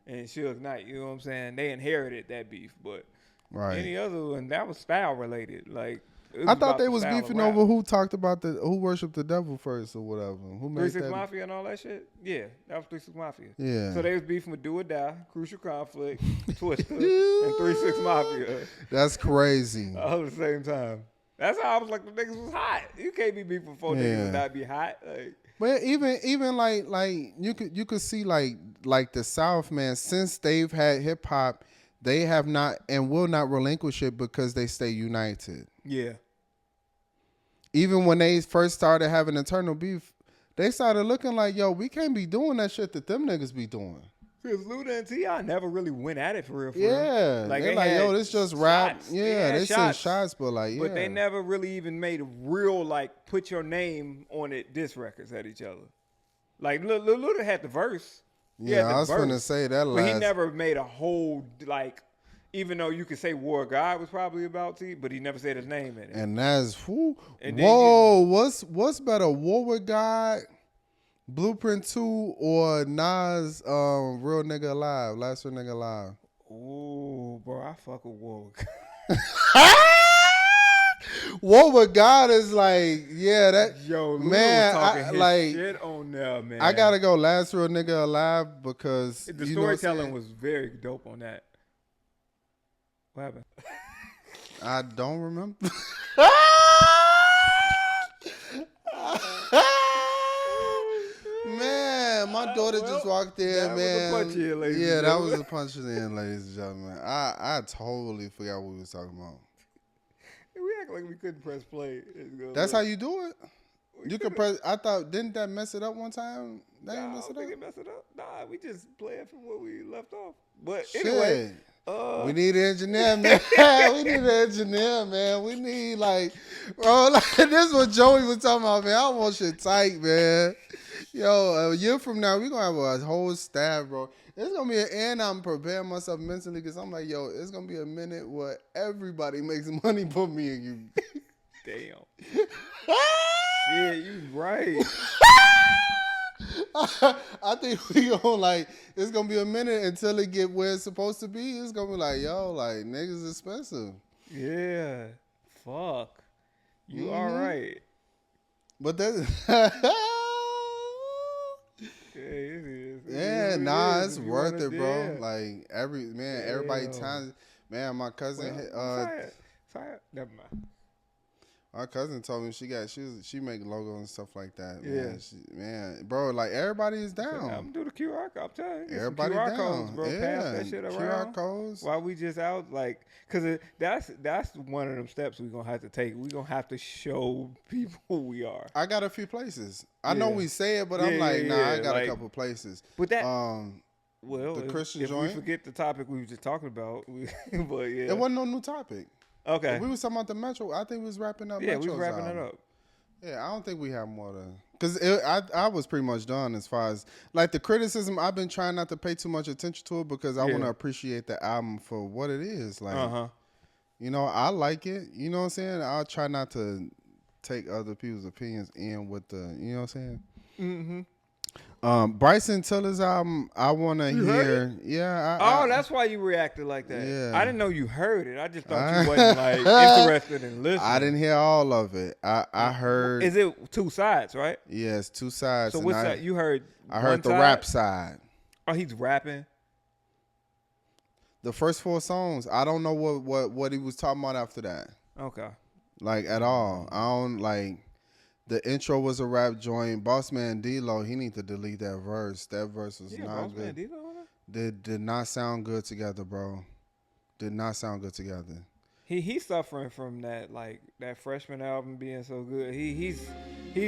And Suge Knight, you know what I'm saying? They inherited that beef. But any other one, that was style related. Like, I thought they was beefing over who talked about who worshipped the devil first or whatever. Who made 3 6 Mafia and all that shit? Yeah, that was 3 6 Mafia. Yeah. So they was beefing with Do or Die, Crucial Conflict, Twista, and 3 6 Mafia. That's crazy. All at the same time. That's how I was like, the niggas was hot. You can't be beefing 4 niggas and not be hot. Like, but even like you could see like the South, man, since they've had hip hop, they have not and will not relinquish it because they stay united. Yeah. Even when they first started having internal beef, they started looking like, yo, we can't be doing that shit that them niggas be doing. Because Luda and T.I. never really went at it for real. Yeah. Like, they're like, yo, this just rap. Shots. Yeah, they said shots, but like, yeah. But they never really even made a real, like, put your name on it diss records at each other. Like, Luda had the verse. Yeah, I was going to say that last. But he never made a whole, like, even though you could say War of God was probably about T, but he never said his name in it. And that's, what's better, War with God, Blueprint 2, or Nas, Real Nigga Alive, Last Real Nigga Alive? Ooh, bro, I fuck with War with God. War with God is like, yeah, that. Yo, Lou man, was talking his shit on there, man. I gotta go Last Real Nigga Alive because the storytelling was very dope on that. What happened? I don't remember. Man, my daughter just walked in, that man. Was a punch in, ladies yeah, that was a punch in, ladies and gentlemen. I totally forgot what we was talking about. We act like we couldn't press play. That's how you do it? You can press. I thought, didn't that mess it up one time? That nah, didn't mess it up? I don't think it messed it up. Nah, we just playing from where we left off. But anyway. We need an engineer, man. We need an engineer, man. We need, like, bro, like, this is what Joey was talking about, man. I want shit tight, man. Yo, a year from now, we're going to have a whole staff, bro. It's going to be an end. I'm preparing myself mentally because I'm like, yo, it's going to be a minute where everybody makes money but me and you. Damn. Yeah, you right. I think we gonna like it's gonna be a minute until it get where it's supposed to be. It's gonna be like, yo, like niggas expensive. Yeah. fuck. You all right. But that's Yeah, it is. yeah, nah, it's worth it, bro. Like everybody Damn. times. Man, my cousin. Sorry. Never mind. My cousin told me she make logos and stuff like that. Yeah. Man, bro, like everybody is down. I'm do the QR code. I'm telling you, Everybody some QR down. codes, bro. Yeah, Pass that shit around. QR codes. While we just out, like, cause that's one of them steps we gonna have to take. We gonna have to show people who we are. I got a few places. I know we say it, but I'm like, nah, I got a couple places. But that, well, the Christian joint. If we forget the topic we were just talking about, but yeah, it wasn't no new topic. Okay. We was talking about the Metro. I think we was wrapping up. Yeah, Metro's we was wrapping it up. Yeah, I don't think we have more to. Because I was pretty much done as far as, like, the criticism, I've been trying not to pay too much attention to it because I want to appreciate the album for what it is. Like, you know, I like it. You know what I'm saying? I'll try not to take other people's opinions in with the, you know what I'm saying? Mm-hmm. Bryson Tiller's album, I want to hear. Yeah. That's why you reacted like that. Yeah. I didn't know you heard it. I just thought you wasn't like interested in listening. I didn't hear all of it. I heard. Is it two sides, right? Yes, two sides. So which side? You heard? I heard the rap side. Oh, he's rapping. The first 4 songs, I don't know what he was talking about after that. Okay. Like at all. I don't like. The intro was a rap joint. Bossman D-Lo, he need to delete that verse. That verse was not good. Did not sound good together, bro. Did not sound good together. He's suffering from that, like that freshman album being so good. He's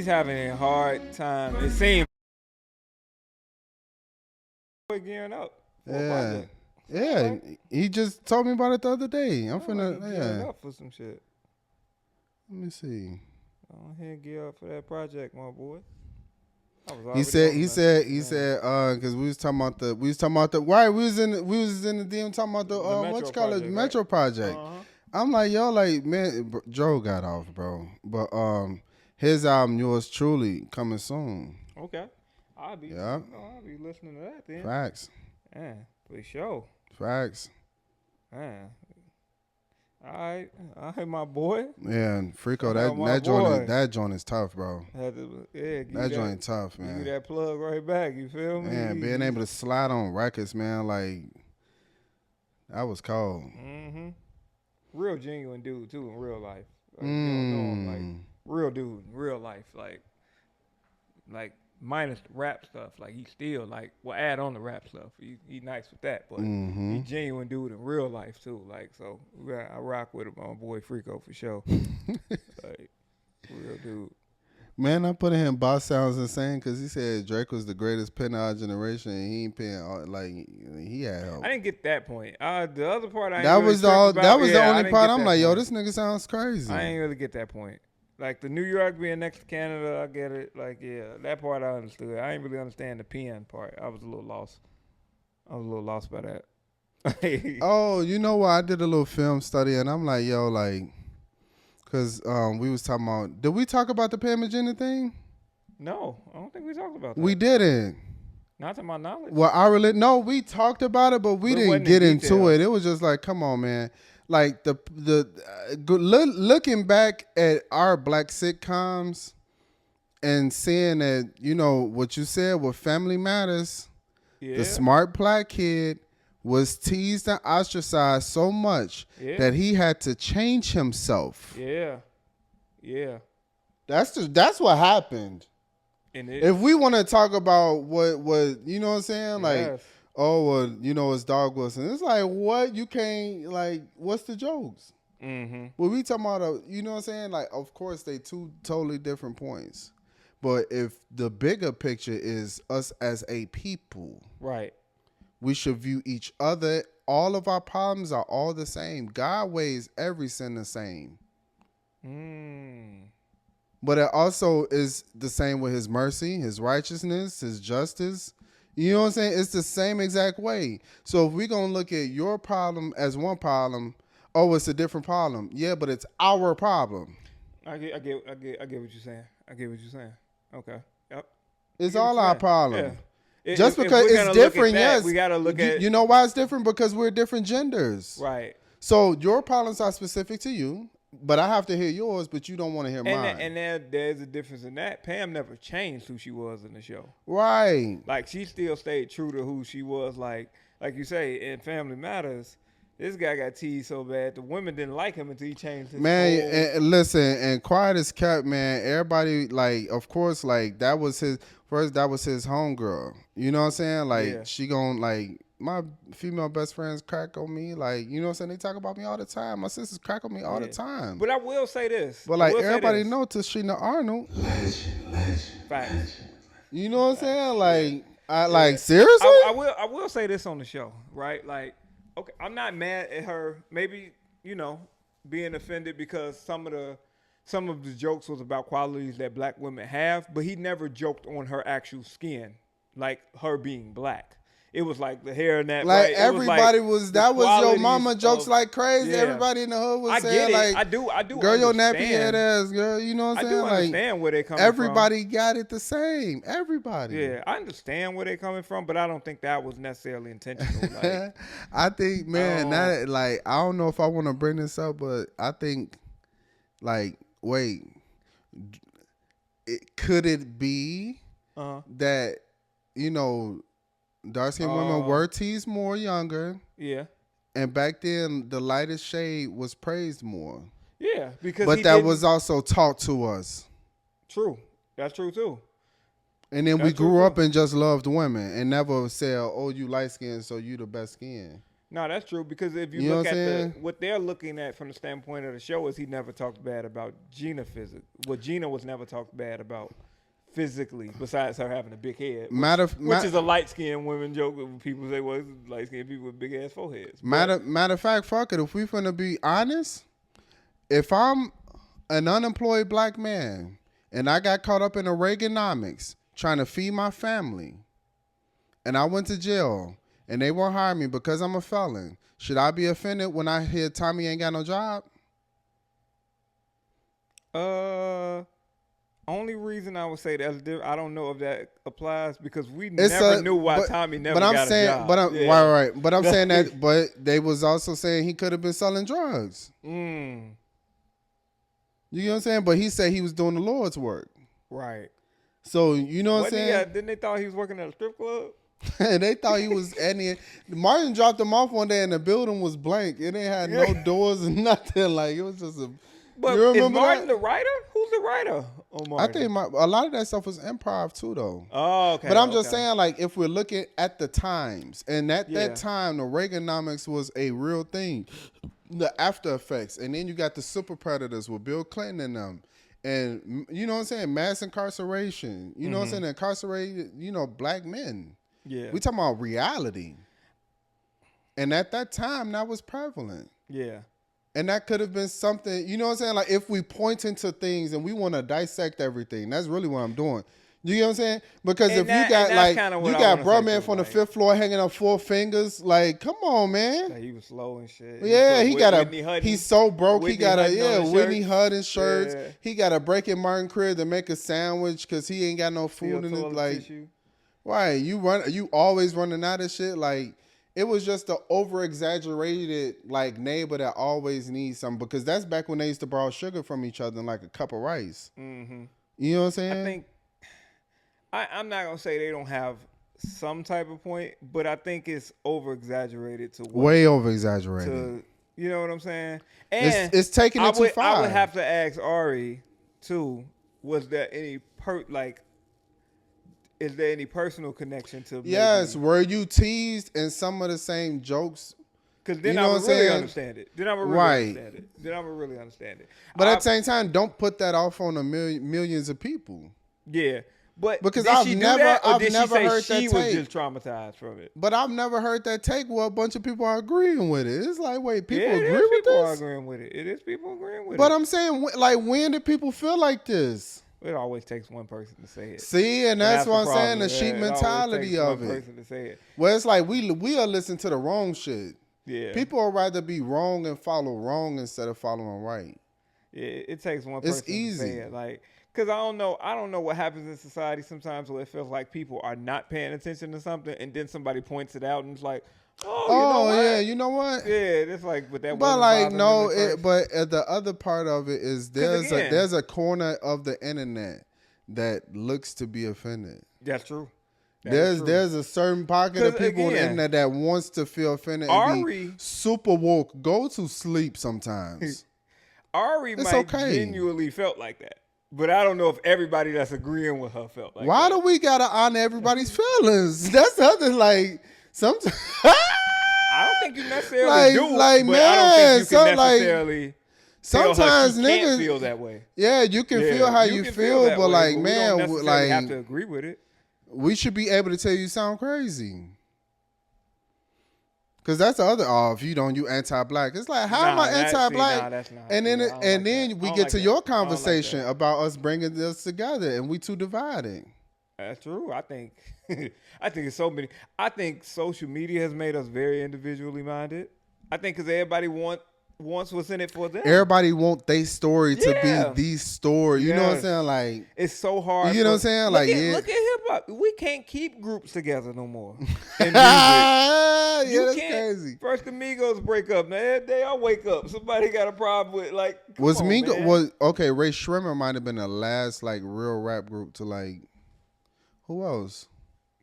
having a hard time. It seems gearing up. Yeah. He just told me about it the other day. I'm gearing up for some shit. Let me see. Go ahead, gear up for that project, my boy. He said, because we was talking about the right. We was in the DM talking about the what you call it, Metro Project. I'm like, yo, like, man, Joe got off, bro. But his album, Yours Truly, coming soon. Okay, I'll be listening to that then. Facts. Yeah, for sure. Facts. Yeah. All right, my boy. Yeah, and Freako, that joint is tough, bro. That joint is tough, man. Give you that plug right back. You feel me? Man, being able to slide on records, man, like that was cold. Mm-hmm. Real genuine dude too in real life. Like, you don't know him, like real dude in real life, like minus the rap stuff. Like he still add on the rap stuff. He nice with that, but he genuine dude in real life too. Like so, I rock with him, my boy Freako for sure. Like real dude. Man, I put him Boss Sounds Insane because he said Drake was the greatest pen of our generation, and he ain't paying like he had help. I didn't get that point. The other part that was the only part. I'm like, yo, this nigga sounds crazy. I ain't really get that point. Like the New York being next to Canada, I get it. Like, yeah, that part I understood. I ain't really understand the pen part. I was a little lost. By that. Oh, you know what? I did a little film study, and I'm like, yo, like, because we was talking about. Did we talk about the Pam Magenta thing? No, I don't think we talked about that. We didn't. Not to my knowledge. Well, no, we talked about it, but we didn't get into it. It was just like, come on, man. Like looking back at our black sitcoms and seeing that, you know, what you said with Family Matters, the smart black kid was teased and ostracized so much that he had to change himself. Yeah. That's what happened. And if we want to talk about what you know what I'm saying, like. Oh, well, you know, it's Dog Wilson. It's like, what? You can't, like, what's the jokes? Mm-hmm. Well, we talking about, you know what I'm saying? Like, of course, they two totally different points. But if the bigger picture is us as a people, right, we should view each other. All of our problems are all the same. God weighs every sin the same. But it also is the same with his mercy, his righteousness, his justice. You know what I'm saying? It's the same exact way. So if we're going to look at your problem as one problem, it's a different problem. Yeah, but it's our problem. I get what you're saying. Okay. Yep. It's all our problem. Yeah. Just because it's different, yes. We got to look at. You know why it's different? Because we're different genders. Right. So your problems are specific to you. But I have to hear yours, but you don't want to hear mine. And there's a difference in that. Pam never changed who she was in the show. Right. Like, she still stayed true to who she was. Like you say, in Family Matters, this guy got teased so bad. The women didn't like him until he changed his and listen, and quiet as kept, man. Everybody, like, of course, like, that was his homegirl. You know what I'm saying? Like, she gon', like, my female best friends crack on me. Like, you know what I'm saying? They talk about me all the time. My sisters crack on me all the time. But I will say this. But, like, everybody know Tashina Arnold. Legend. Facts. You know what I'm saying? Like, seriously? I will say this on the show, right? Like, okay, I'm not mad at her. Maybe, you know, being offended because some of the jokes was about qualities that black women have, but he never joked on her actual skin, like her being black. It was like the hair and that. Like, right? everybody was that was your mama jokes like crazy. Yeah. Everybody in the hood was saying, like, I do girl, your understand. nappy head ass, girl. You know what I'm saying? I do understand where they coming everybody got it the same. Everybody. Yeah, I understand where they coming from, but I don't think that was necessarily intentional. Like, I think, man, that, like, I don't know if I want to bring this up, but I think, like, wait, could it be that, you know, dark-skinned women were teased more younger? Yeah. And back then, the lightest shade was praised more. Yeah, because but that was also taught to us. True. That's true, too. And then we grew up and just loved women and never said, oh, you light-skinned, so you the best skin. No, that's true, because if you look at what they're looking at from the standpoint of the show is he never talked bad about Gina physically. Well, Gina was never talked bad about physically, besides her having a big head, which is a light-skinned women joke. People say, well, it's light-skinned people with big-ass foreheads. Matter of fact, fuck it. If we finna be honest, if I'm an unemployed black man and I got caught up in the Reaganomics trying to feed my family and I went to jail and they won't hire me because I'm a felon, should I be offended when I hear Tommy ain't got no job? Only reason I would say that, I don't know if that applies because we never knew why Tommy never got a job. Right. But I'm saying that, but they was also saying he could have been selling drugs. You know what I'm saying? But he said he was doing the Lord's work. Right. So, you know what I'm saying? Didn't they thought he was working at a strip club? And they thought he was Martin dropped him off one day and the building was blank. It ain't had no doors and nothing. Like, it was just a... But is Martin the writer? Who's the writer? I think a lot of that stuff was improv too, though. Oh, okay. But I'm just saying, like, if we're looking at the times, and at that time, the Reaganomics was a real thing. The after effects, and then you got the super predators with Bill Clinton and them, and you know what I'm saying, mass incarceration. You know what I'm saying, incarcerated, you know, black men. Yeah, we talking about reality, and at that time, that was prevalent. Yeah. And that could have been something, you know what I'm saying? Like, if we point into things and we want to dissect everything, that's really what I'm doing. You know what I'm saying? Because if you got, like, you got bro man from the 5th floor hanging up 4 fingers, like, come on, man. Like, he was slow and shit. Yeah, he's so broke. He got Whitney Hudson shirts. Yeah. He got a break in Martin crib to make a sandwich because he ain't got no food in it. Like, right, you always running out of shit. Like, it was just an over-exaggerated, like, neighbor that always needs something, because that's back when they used to borrow sugar from each other in, like, a cup of rice. Mm-hmm. You know what I'm saying? I think, I'm not going to say they don't have some type of point, but I think it's over-exaggerated to way over-exaggerated. You know what I'm saying? And it's taking it too far. I would have to ask Ari, too, was there any is there any personal connection to? Yes, were you teased in some of the same jokes? Because then I would really understand it. Then I would really understand it. But at the same time, don't put that off on the millions of people. Yeah, but because I've never heard that take. She was just traumatized from it. But I've never heard that take where a bunch of people are agreeing with it. It's like, wait, people agree with this? People are agreeing with it. It is people agreeing with it. But I'm saying, like, when did people feel like this? It always takes one person to say it. See, and that's what I'm saying, the sheep mentality of it. One person to say it. Well, it's like we are listening to the wrong shit. Yeah. People would rather be wrong and follow wrong instead of following right. Yeah, it takes one person to say it. Like, Because I don't know what happens in society sometimes where it feels like people are not paying attention to something, and then somebody points it out, and it's like, oh, you know what? Yeah, you know what? Yeah, it's like, but that But wasn't like bothering no, them at first. but the other part of it is again, there's a corner of the internet that looks to be offended. That's true. There's a certain pocket of people on the internet that wants to feel offended and be super woke. Go to sleep sometimes. Ari might genuinely felt like that. But I don't know if everybody that's agreeing with her felt like Why that. do we gotta honor everybody's feelings? That's the other, like, sometimes. I don't think you necessarily do, like, but man, I don't think you can necessarily sometimes tell her she can't feel that way. Yeah, you can feel how you feel, but way, like, but man, we don't necessarily have to agree with it. We should be able to tell you sound crazy. Cause that's the other if you don't, you anti-black. It's like, how am I anti-black? That's not. And then we get to your conversation like about us bringing this together, and we too divided. That's true. I think it's so many. I think social media has made us very individually minded. I think because everybody wants what's in it for them. Everybody want their story to be the story. You know what I'm saying? Like, it's so hard. You know what I'm saying? Look at hip hop. We can't keep groups together no more. In music. That's crazy. First Amigos break up. Now every day I wake up, somebody got a problem with like. Ray Shrimmer might have been the last like real rap group to like. Who else?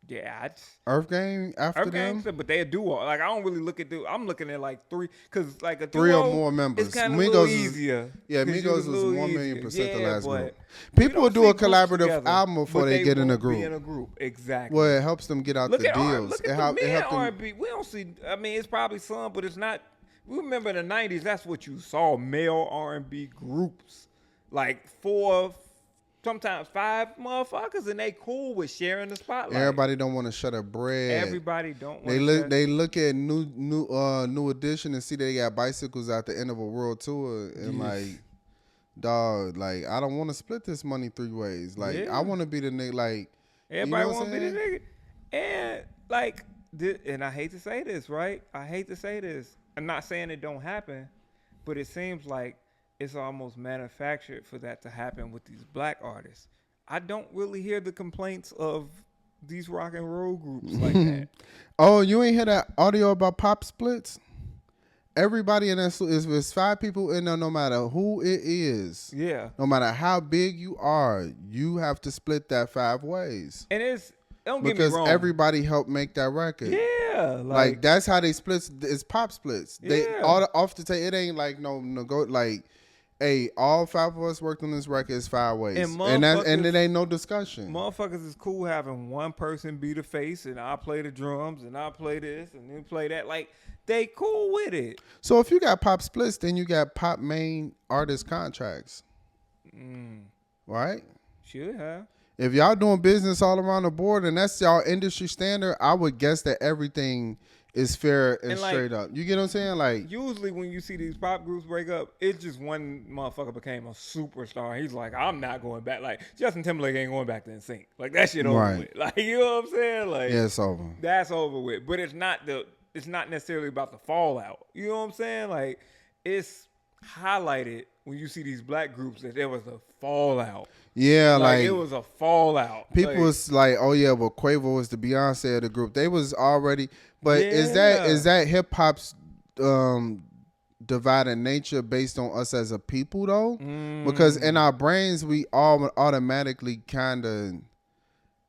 Yeah, Earth Gang after them, but they a duo. Like I don't really look at I'm looking at like three, because like a duo, 3 or more members. It's kind of a little easier. Migos was 1,000,000% the last group. People will do a collaborative album before they get in a group. Exactly. Well, it helps them get out the deals. Look at the men R&B. We don't see. I mean, it's probably some, but it's not. We remember in the '90s. That's what you saw: male R&B groups, like 4. Sometimes 5 motherfuckers, and they cool with sharing the spotlight. Everybody don't want to shut a bread. Everybody don't. They look at New Edition and see they got bicycles at the end of a world tour, and like, dog, like I don't want to split this money 3 ways. Like I want to be the nigga. Like everybody want to be the nigga, and like, and I hate to say this, right? I hate to say this. I'm not saying it don't happen, but it seems like it's almost manufactured for that to happen with these black artists. I don't really hear the complaints of these rock and roll groups like that. Oh, you ain't hear that audio about pop splits? Everybody in that is 5 people in there, no matter who it is. Yeah. No matter how big you are, you have to split that 5 ways. And don't get me because wrong, everybody helped make that record. Yeah. Like that's how they split. It's pop splits. They off the tape. It ain't like no go like. Hey, all 5 of us worked on this record. It's 5 ways, and it ain't no discussion. Motherfuckers is cool having one person be the face, and I play the drums, and I play this, and then play that. Like they cool with it. So if you got pop splits, then you got pop main artist contracts, right? Should have. If y'all doing business all around the board, and that's y'all industry standard, I would guess that everything is fair and straight up. You get what I'm saying? Like usually when you see these pop groups break up, it's just one motherfucker became a superstar. He's like, I'm not going back. Like Justin Timberlake ain't going back to NSYNC. Like that shit over with. Like you know what I'm saying? Like it's over. That's over with. But it's not necessarily about the fallout. You know what I'm saying? Like it's highlighted when you see these black groups that there was a fallout. Yeah, like it was a fallout. People was like, oh yeah, well Quavo was the Beyonce of the group. They was already, but is that hip hop's divided nature based on us as a people though? Because in our brains we all automatically kind of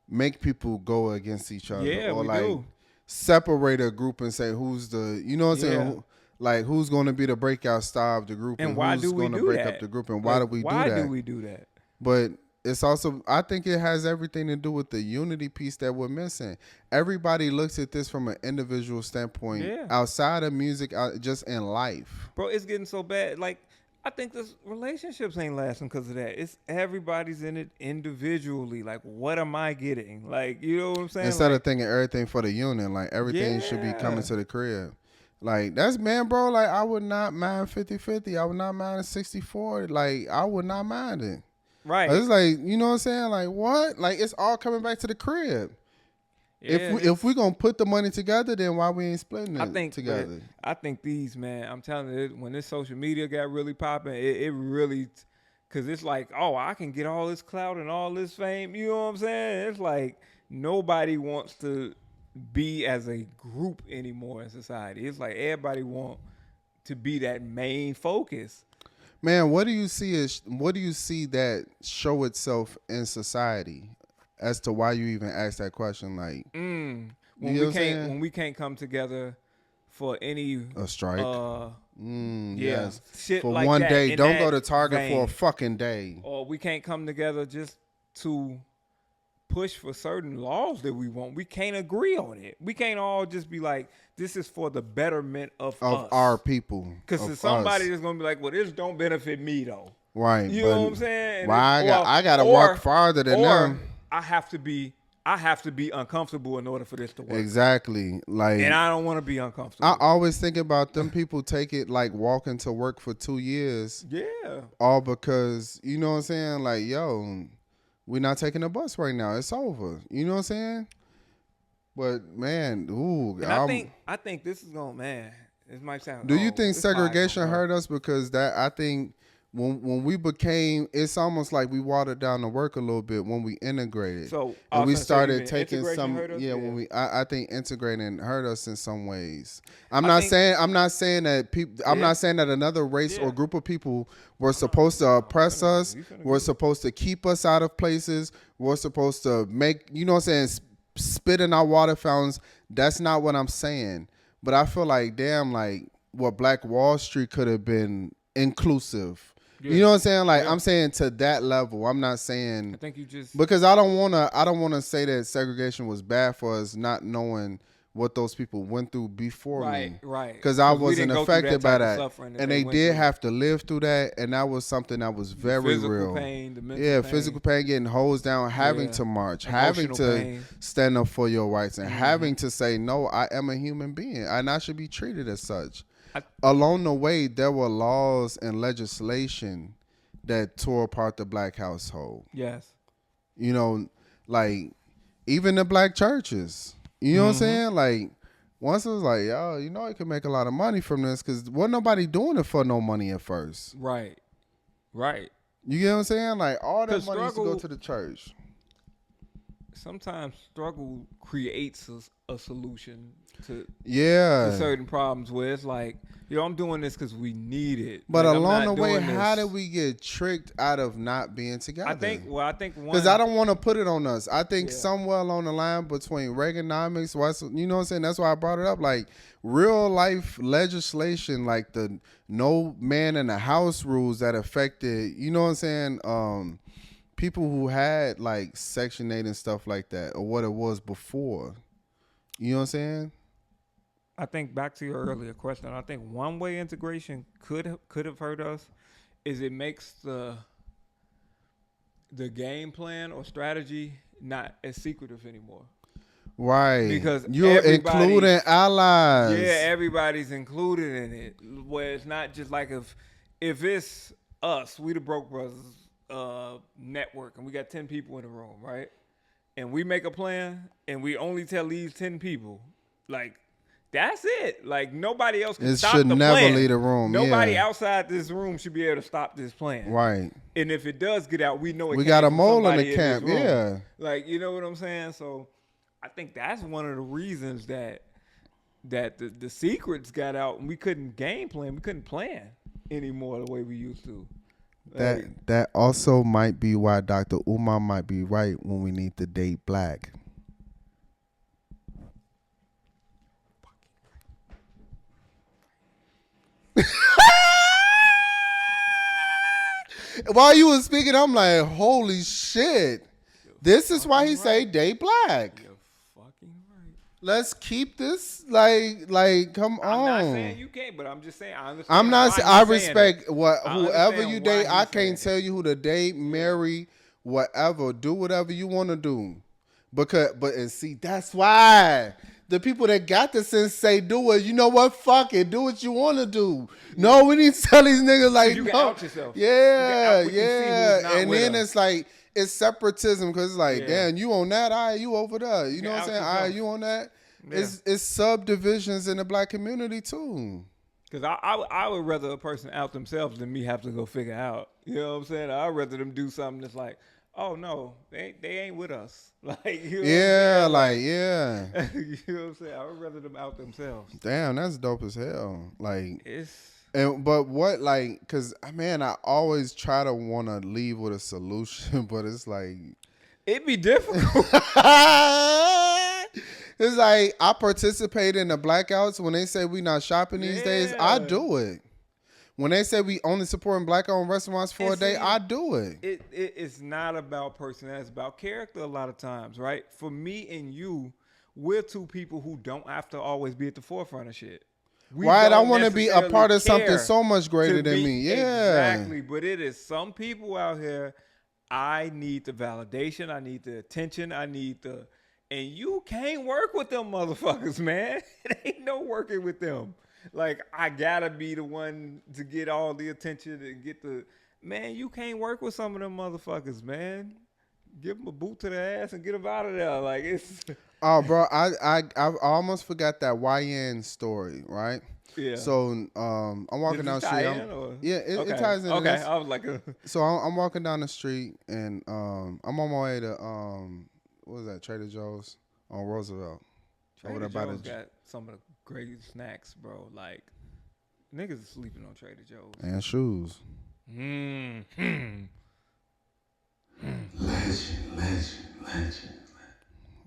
make people go against each other, or like do. Separate a group and say who's the, you know what I'm saying? Like who's going to be the breakout star of the group, and why who's do we going to break up the group, and why do we do that? Why do we do that? But it's also, I think it has everything to do with the unity piece that we're missing. Everybody looks at this from an individual standpoint, outside of music, just in life. Bro, it's getting so bad. Like, I think this relationships ain't lasting because of that. It's everybody's in it individually. Like, what am I getting? Like, you know what I'm saying? Instead of thinking everything for the union, like everything should be coming to the crib. Like, that's, man, bro, like, I would not mind 50-50. I would not mind 60-40. Like, I would not mind it. Right. It's like, you know what I'm saying? Like, what? Like, it's all coming back to the crib. Yeah, if we going to put the money together, then why we ain't splitting it together? I think these, man, I'm telling you, when this social media got really popping, it really Because it's like, oh, I can get all this clout and all this fame. You know what I'm saying? It's like nobody wants to be as a group anymore in society. It's like everybody want to be that main focus. Man, what do you see that show itself in society as to why you even ask that question? Like, when we can't come together for any a strike. Yes. Shit for like one that, day. Don't go to Target for a fucking day. Or we can't come together just to push for certain laws that we want. We can't agree on it. We can't all just be like, this is for the betterment of us. Our people. Because there's somebody that's going to be like, well, this don't benefit me, though. Right. You know what I'm saying? Well, I got to walk farther than them. I have to be uncomfortable in order for this to work. Exactly. Like, and I don't want to be uncomfortable. I always think about them people take it like walking to work for 2 years. Yeah. All because, you know what I'm saying? Like, yo, we're not taking the bus right now. It's over. You know what I'm saying? But man, I think this is going, man. This might sound. Do you think segregation hurt us? Because I think when we became, it's almost like we watered down the work a little bit when we integrated. So and we started taking some. When I think integrating hurt us in some ways. I'm not saying that people. I'm not saying that another race or group of people were supposed to oppress us. Were supposed to keep us out of places. Were supposed to make, you know what I'm saying, spit in our water fountains. That's not what I'm saying. But I feel like, damn, like what Black Wall Street could have been inclusive. Yeah. You know what I'm saying? Like, I'm saying to that level. I'm not saying. I think you just, because I don't wanna say that segregation was bad for us, not knowing what those people went through before me. Right. Because I wasn't affected by that, and they did have to live through that, and that was something that was very real. Pain, the mental pain. Physical pain, getting hosed down, having to march, having to stand up for your rights, and having to say, no, I am a human being, and I should be treated as such. Along the way, there were laws and legislation that tore apart the Black household. Yes. You know, like, even the Black churches. You know what I'm saying? Like, once it was like, yo, you know, you can make a lot of money from this, because wasn't nobody doing it for no money at first. Right. You get what I'm saying? Like, all that money used to go to the church. Sometimes struggle creates a solution to certain problems, where it's like, yo, I'm doing this because we need it. But like, along the way, how did we get tricked out of not being together? I think because I don't want to put it on us. I think somewhere along the line between Reaganomics, you know what I'm saying? That's why I brought it up. Like, real life legislation, like the no man in the house rules that affected, you know what I'm saying? People who had like Section 8 and stuff like that, or what it was before. You know what I'm saying? I think back to your earlier question, I think one way integration could have hurt us is it makes the game plan or strategy not as secretive anymore. Right. Because you're including allies. Yeah, everybody's included in it. Where it's not just like if it's us, we the Broke Brothers network, and we got 10 people in the room, right? And we make a plan and we only tell these 10 people, like, that's it. Like, nobody else can stop the plan. It should never leave the room. Nobody outside this room should be able to stop this plan. Right. And if it does get out, we know it. We got a mole in the camp. Yeah. Like, you know what I'm saying? So I think that's one of the reasons that the secrets got out and we couldn't game plan. We couldn't plan anymore the way we used to. That also might be why Dr. Umar might be right when we need to date black. While you were speaking, I'm like, holy shit. This is why he say date black. You're fucking right. Let's keep this like come on. I'm not saying you can't, but I'm just saying I understand. I'm not. I respect whoever you date. I can't tell you who to date, marry, whatever. Do whatever you want to do. But see, that's why the people that got the sense say do it. You know what? Fuck it. Do what you want to do. No, we need to tell these niggas like you no. Can out yourself. Yeah. And then it's like it's separatism because it's like, damn, you on that, all right, you over there. You know what I'm saying? All right, you on that. Yeah. It's subdivisions in the black community too. Because I would rather a person out themselves than me have to go figure out You know what I'm saying? I'd rather them do something that's like, oh no, they ain't with us. Like, you know Yeah, what I'm like saying? yeah. You know what I'm saying? I would rather them out themselves. Damn, that's dope as hell. Like, It's but what like, cause man, I always try to want to leave with a solution, but it's like. It'd be difficult. It's like I participate in the blackouts when they say we not shopping these days. I Yeah. do it. When they say we only supporting black-owned restaurants for And a day, see, I do it. It's not about personality. It's about character a lot of times, right? For me and you, we're two people who don't have to always be at the forefront of shit. We Right? I don't want to be a necessarily part of something care so much greater to than be me. Yeah. exactly. But it is some people out here. I need the validation. I need the attention. I need the, and you can't work with them motherfuckers, man. It ain't no working with them. Like, I gotta be the one to get all the attention and get the, man, you can't work with some of them motherfuckers, man. Give them a boot to the ass and get them out of there. Like, it's, Oh, bro, I almost forgot that YN story, right? yeah. So I'm walking Did down this the street. tie in, or? Yeah, it Okay. ties into Okay. this. I was like, So I'm walking down the street and I'm on my way to what was that, Trader Joe's on Roosevelt. Trader Joe's got some of the great snacks, bro. Like, niggas are sleeping on Trader Joe's. And shoes. Legend.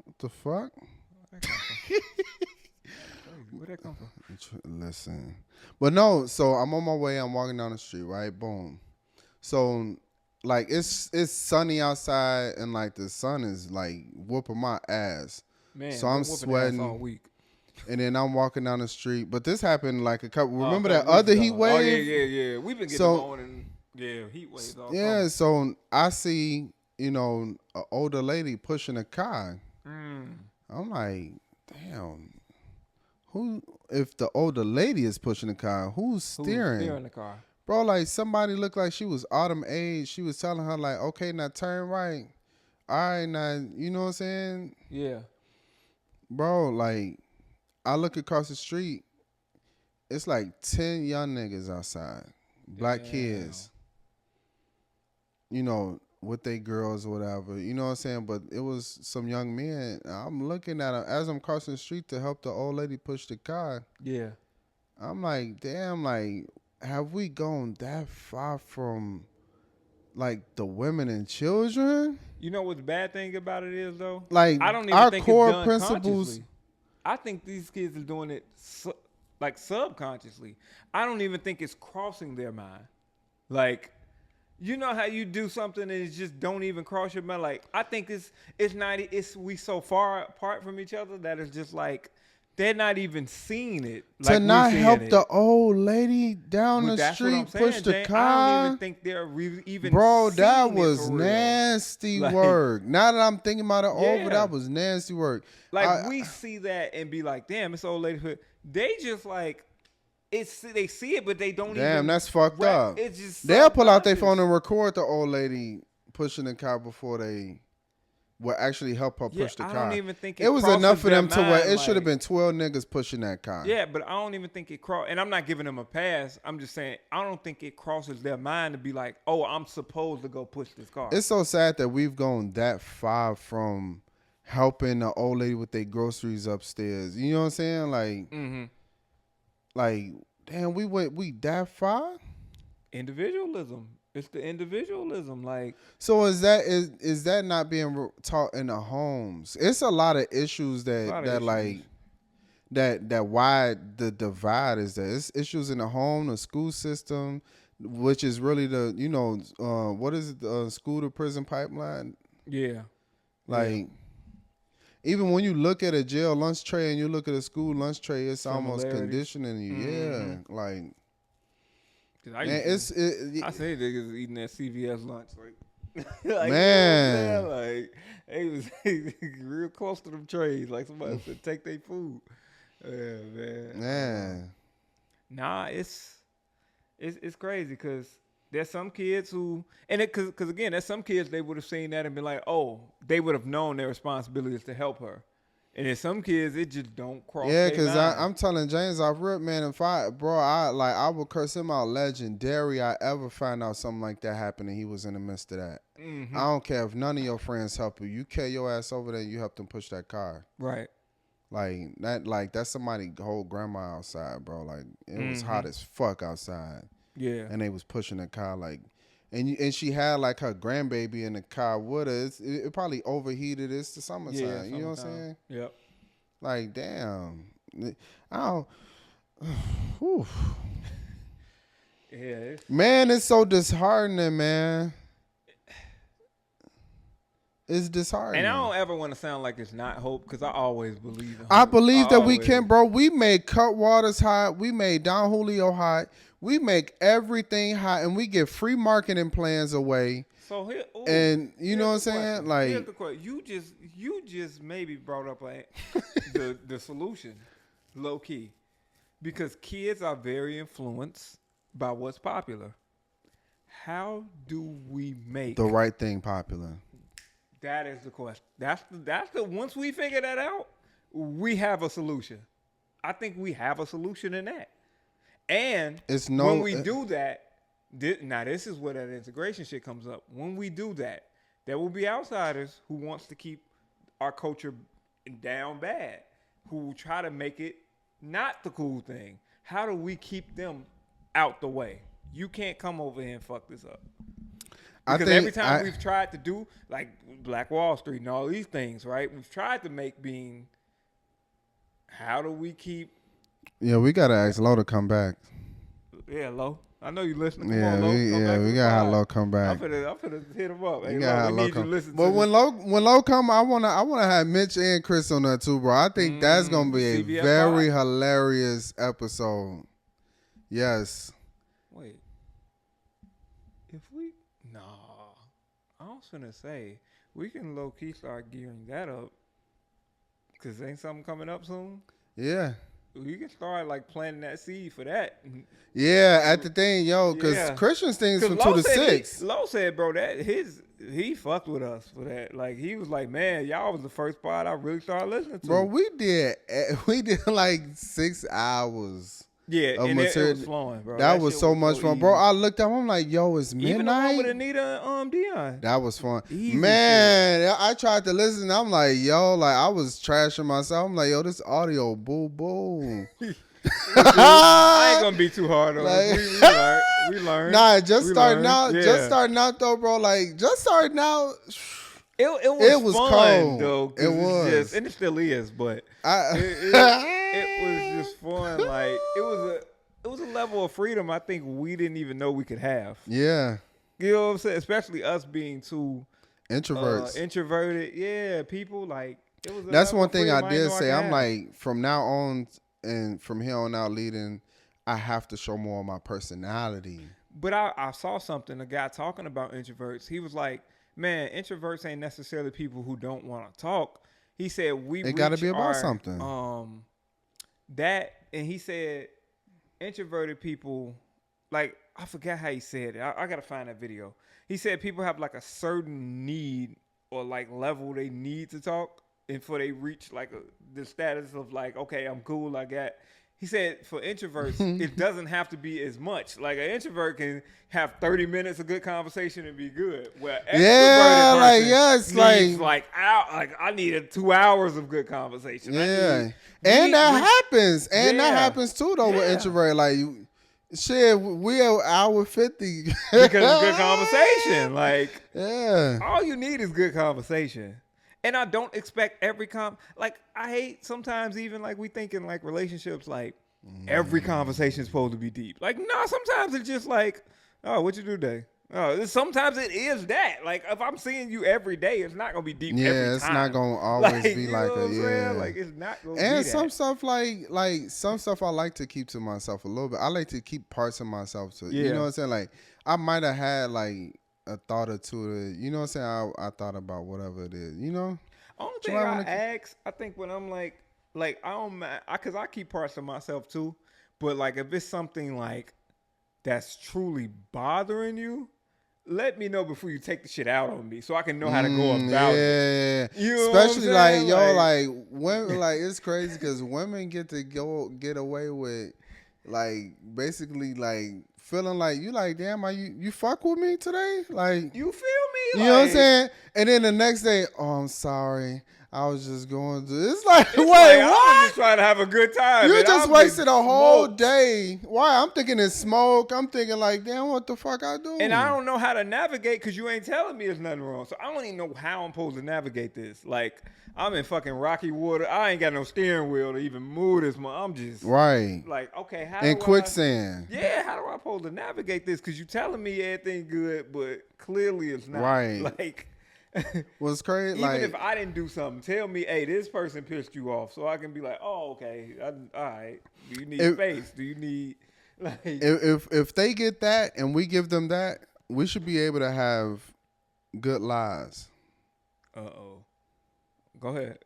What the fuck? Where'd that come from? Listen. But no, so I'm on my way, I'm walking down the street, right? Boom. So like it's sunny outside and like the sun is like whooping my ass. Man, so I'm sweating all week. And then I'm walking down the street. But this happened like a couple. Remember Oh, that other heat Oh wave? yeah. We've been getting on heat waves all Yeah, summer. so I see, an older lady pushing a car. I'm like, damn. If the older lady is pushing the car, who's steering? Who's steering the car? Bro, like somebody looked like she was autumn age. She was telling her like, okay, now turn right. All right, now, you know what I'm saying? Yeah. Bro, like, I look across the street. It's like 10 young niggas outside. Black kids. With they girls or whatever. You know what I'm saying? But it was some young men. I'm looking at them as I'm crossing the street to help the old lady push the car. Yeah. I'm like, damn, like, have we gone that far from, like, the women and children? You know what the bad thing about it is, though? Like, I don't even our think core it's done principles. consciously. I think these kids are doing it like subconsciously. I don't even think it's crossing their mind. Like, you know how you do something and it just don't even cross your mind. Like, I think we so far apart from each other that it's just like they're not even seeing it. Like, to not help it. the old lady down the That's street what I'm push saying, the Jay. car. I don't even think they're even. Bro, that seeing it was for real. nasty Like, work. Now that I'm thinking about it over, Yeah. that was nasty work. Like, we see that and be like, damn, it's old lady. They just like, they see it, but they don't even. Damn, that's fucked up. It's just they'll pull out their subconscious. phone and record the old lady pushing the car before they will actually help her push the I car. don't even think it was crosses enough for their them to where mind, it should have like- been 12 niggas pushing that car. Yeah, but I don't even think it cross. And I'm not giving them a pass. I'm just saying I don't think it crosses their mind to be like, oh, I'm supposed to go push this car. It's so sad that we've gone that far from helping the old lady with their groceries upstairs. You know what I'm saying? Like, like, damn, we that far? Individualism. It's the individualism. Like, So is that not being taught in the homes? It's a lot of issues that why the divide is there. It's issues in the home, the school system, which is really the what is it, the school to prison pipeline? yeah. Like, even when you look at a jail lunch tray and you look at a school lunch tray, it's almost Similarities. conditioning you. Yeah, like, 'Cause I man, used to- I I say niggas eating that CVS lunch. Like, Man. you know what I'm saying? Like, they was real close to them trays. Like, somebody said, take their food. Yeah, man. man. Nah, it's crazy because there's some kids who, and because again, there's some kids they would have seen that and been like, oh, they would have known their responsibility is to help her. And then some kids, it just don't cross. Yeah, because I'm telling James off rip, man. If I would curse him out. Legendary. I ever find out something like that happened and he was in the midst of that. Mm-hmm. I don't care if none of your friends help you. You carry your ass over there. And you help them push that car. Right. Like that. Like that's somebody whole grandma outside, bro. Like it was hot as fuck outside. Yeah. And they was pushing the car like. And she had like her grandbaby in the car with her. It probably overheated. It's the summertime. Yeah, you know what I'm saying? Yep. Like, damn. I don't. Whew. Yeah. Man, it's so disheartening, man. It's disheartening. And I don't ever want to sound like it's not hope because I always believe in hope. I believe that we can, bro. We made Cutwaters hot. We made Don Julio hot. We make everything hot, and we give free marketing plans away. So here, and you know what I'm saying? Like, here's the question. You just maybe brought up the solution, low key, because kids are very influenced by what's popular. How do we make the right thing popular? That is the question. That's the once we figure that out, we have a solution. I think we have a solution in that. And when we do that, this is where that integration shit comes up. When we do that, there will be outsiders who wants to keep our culture down bad, who will try to make it not the cool thing. How do we keep them out the way? You can't come over here and fuck this up. Because every time we've tried to do, like Black Wall Street and all these things, right? We've tried to make being, how do we keep... Yeah, we got to ask Lo to come back. Yeah, Lo. I know you listening. Come yeah, on, Lo. we got to have Lo come back. I'm finna hit him up. Hey, Lo, we need you to listen but to when Lo come, I wanna have Mitch and Chris on that too, bro. I think that's gonna be a CBS very 5? hilarious episode. Yes. Wait. Nah. I was finna say, we can low-key start gearing that up. Because ain't something coming up soon? Yeah. You can start like planting that seed for that. Yeah, at the thing, yo, because Christian's things from 2 to 6. Lo said, bro, that he fucked with us for that. Like he was like, man, y'all was the first part I really started listening to. Bro, we did like 6 hours. Yeah, and it was flowing, bro. That was so much fun, bro. I looked up, I'm like, yo, it's midnight. Even the one with Anita and Dion. That was fun. Easy man, shit. I tried to listen. I'm like, yo, like I was trashing myself. I'm like, yo, this audio, boo, boo. I ain't gonna be too hard on it. We learned. Nah, just starting out though, bro. Like, just starting out. It was fun, cold though. It was, and it still is, but it was just fun. Like it was a level of freedom I think we didn't even know we could have. Yeah, you know what I'm saying. Especially us being too introverted. Yeah, people like it was. That's one thing I did say. I'm like, from now on and from here on out, leading, I have to show more of my personality. But I saw something. A guy talking about introverts. He was like, man, introverts ain't necessarily people who don't want to talk. He said it got to be about something. And he said introverted people, like I forgot how he said it. I gotta find that video. He said people have like a certain need or like level they need to talk, and before they reach like the status of like, okay, I'm cool, I got. He said for introverts, it doesn't have to be as much. Like an introvert can have 30 minutes of good conversation and be good. Well, extroverted person I needed 2 hours of good conversation. Yeah, that happens. And that happens too though with introvert. Like shit, we're hour 50 because it's good conversation. Like all you need is good conversation. And I don't expect every like I hate sometimes even like we thinking like relationships like every conversation is supposed to be deep. Like no, sometimes it's just like, oh, what you do today? Oh, sometimes it is that. Like if I'm seeing you every day, it's not gonna be deep. Yeah, every it's time. not gonna always be like a Like it's not gonna. And be some that. stuff like some stuff I like to keep to myself a little bit. I like to keep parts of myself to you know what I'm saying. Like I might have had like a thought or two. You know what I'm saying. I thought about whatever it is. You know. Only thing I ask, I think when I'm like I don't, because I keep parts of myself too, but like if it's something like that's truly bothering you, let me know before you take the shit out on me so I can know how to go about it. Yeah. You know especially what I'm like, yo, like women, like, it's crazy because women get away with, like, basically, like, feeling like you like, damn, you fuck with me today? Like, you feel me? You know what I'm saying? And then the next day, oh, I'm sorry. I was just going to. It's like, It's wait, like, what? I was just trying to have a good time. You and just I'm wasted a getting whole smoked. day. Why? I'm thinking it's smoke. I'm thinking like, damn, what the fuck I do? And I don't know how to navigate because you ain't telling me there's nothing wrong. So I don't even know how I'm supposed to navigate this. Like, I'm in fucking rocky water. I ain't got no steering wheel to even move this. I'm just Right. like, okay, how And do quicksand. Yeah, how do I supposed to navigate this? Because you telling me everything good, but clearly it's not. Right. Like, What's crazy? even Like, if I didn't do something, tell me, hey, this person pissed you off, so I can be like, oh, okay, all right. Do you need space? Do you need like? if they get that and we give them that, we should be able to have good lives. Uh-oh. Go ahead.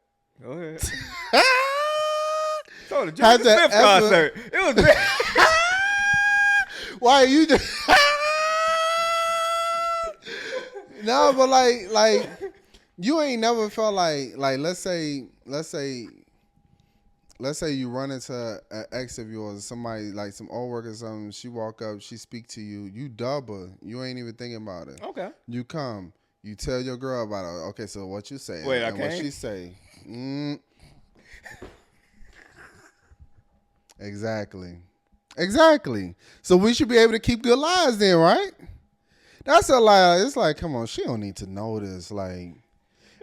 So the Georgia Smith concert, it was. Why you just? No, but like you ain't never felt like let's say you run into an ex of yours, somebody like some old worker or something. She walk up, she speak to you, you dub her, you ain't even thinking about it. Okay. You come, you tell your girl about it. Okay, so what you say? Wait, and what she say? Exactly. So we should be able to keep good lives then, right? That's a lie. It's like, come on, she don't need to know this, like,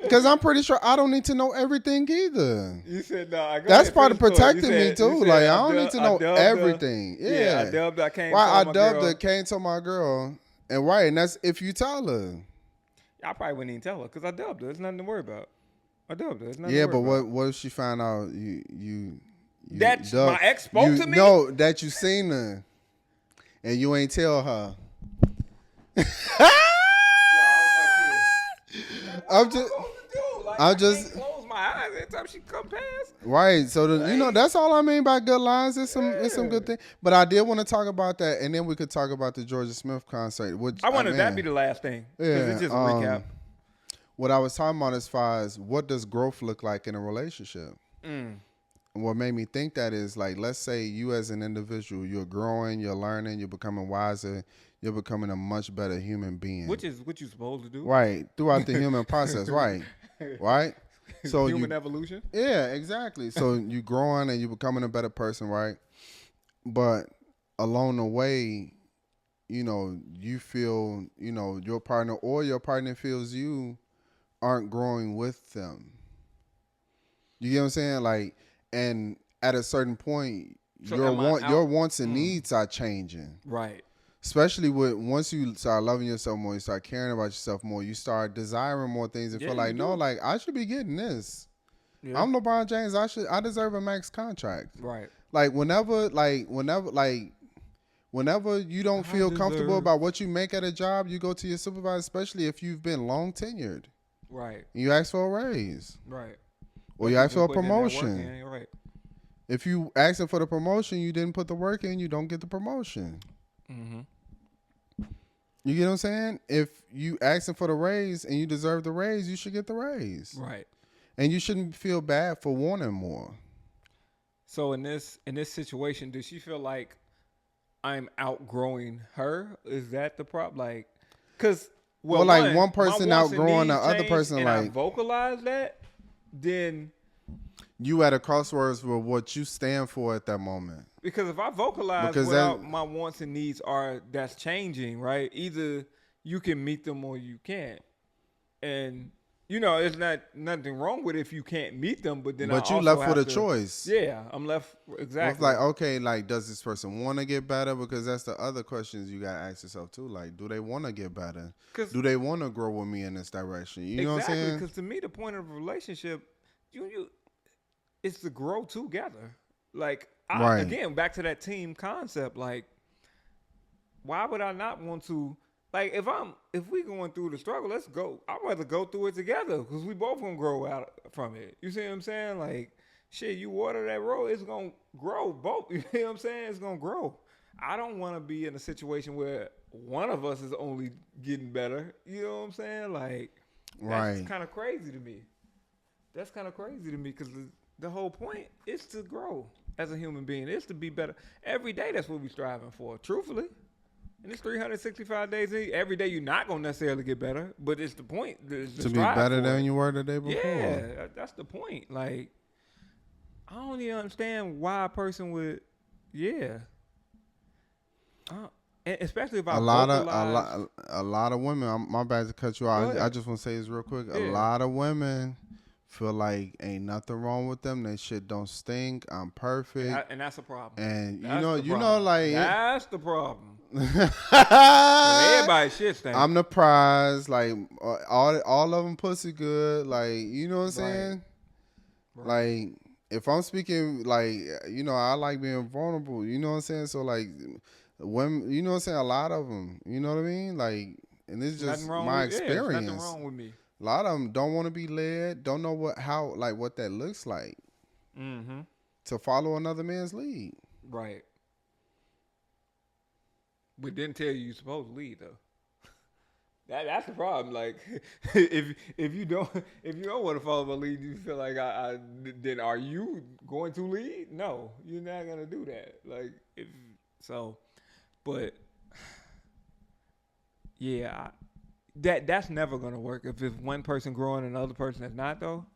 because I'm pretty sure I don't need to know everything either. You said no. That's part of protecting me too. Like, I don't need to know everything. I dubbed. I came. Why I dubbed her, came to my girl, and right, and that's if you tell her. I probably wouldn't even tell her because I dubbed her. There's nothing to worry about. I dubbed her. There's nothing. Yeah, to worry but about. what if she found out you that dubbed, my ex spoke to me? No, that you seen her, and you ain't tell her. I'm just close my eyes every time she come past. Right. So that's all I mean by good lines. It's some good thing. But I did want to talk about that, and then we could talk about the Georgia Smith concert. Which I wanted that be the last thing. Yeah. It's just a recap. What I was talking about as far as what does growth look like in a relationship. And what made me think that is like, let's say you as an individual, you're growing, you're learning, you're becoming wiser, you're becoming a much better human being. Which is what you're supposed to do. Right. Throughout the human process. Right. So human evolution. Yeah, exactly. So you growing and you becoming a better person, right? But along the way, you feel, your partner or your partner feels you aren't growing with them. You get what I'm saying? Like, and at a certain point, So your wants and needs are changing. Right. Especially once you start loving yourself more, you start caring about yourself more, you start desiring more things and feel like, no, like I should be getting this. Yeah. I'm LeBron James. I deserve a max contract. Right. Like whenever you don't feel comfortable about what you make at a job, you go to your supervisor, especially if you've been long tenured. Right. And you ask for a raise. Right. Or you ask for a promotion. In, right. If you asking for the promotion, you didn't put the work in, you don't get the promotion. Mm-hmm. You get what I'm saying? If you asking for the raise and you deserve the raise, you should get the raise. Right. And you shouldn't feel bad for wanting more. So in this situation, does she feel like I'm outgrowing her? Is that the problem? Like, because one person outgrowing the other person, and like I vocalize that, then you at a crossroads with what you stand for at that moment. Because if I vocalize what my wants and needs are, that's changing, right? Either you can meet them or you can't. And, it's not nothing wrong with it if you can't meet them, but then you left with a choice. Yeah, I'm left, exactly. It's like, okay, like, does this person want to get better? Because that's the other questions you got to ask yourself, too. Like, do they want to get better? Do they want to grow with me in this direction? You know what I'm saying? Exactly, because to me, the point of a relationship, it's to grow together. Like, again, back to that team concept. Like, why would I not want to? Like, if we going through the struggle, let's go. I'd rather go through it together because we both gonna grow out from it. You see what I'm saying? Like, shit, you water that road, it's gonna grow. Both. You know what I'm saying? It's gonna grow. I don't want to be in a situation where one of us is only getting better. You know what I'm saying? Like, that's kind of crazy to me. That's kind of crazy to me because The whole point is to grow as a human being. It's to be better. Every day, that's what we're striving for, truthfully. And it's 365 days. Every day, you're not going to necessarily get better, but it's the point. To be better than you were the day before. Yeah, that's the point. Like, I don't even understand why a person would, and especially if I a lot of women. My bad to cut you off. I just want to say this real quick. Yeah. A lot of women feel like ain't nothing wrong with them. They shit don't stink. I'm perfect, and that's a problem. And that's you know, like that's the problem. Everybody shit stink. I'm the prize. Like all of them pussy good. Like you know what I'm saying. Right. Like if I'm speaking, like I like being vulnerable. You know what I'm saying. So like. Women, you know what I'm saying? A lot of them, you know what I mean? Like, and it's just my experience. There's nothing wrong with me. A lot of them don't want to be led, don't know what that looks like to follow another man's lead. Right. But didn't tell you're supposed to lead though. That's the problem. Like, if you don't want to follow my lead, you feel like then are you going to lead? No, you're not gonna do that. Like But yeah, that's never gonna work. If it's one person growing and the other person is not, though,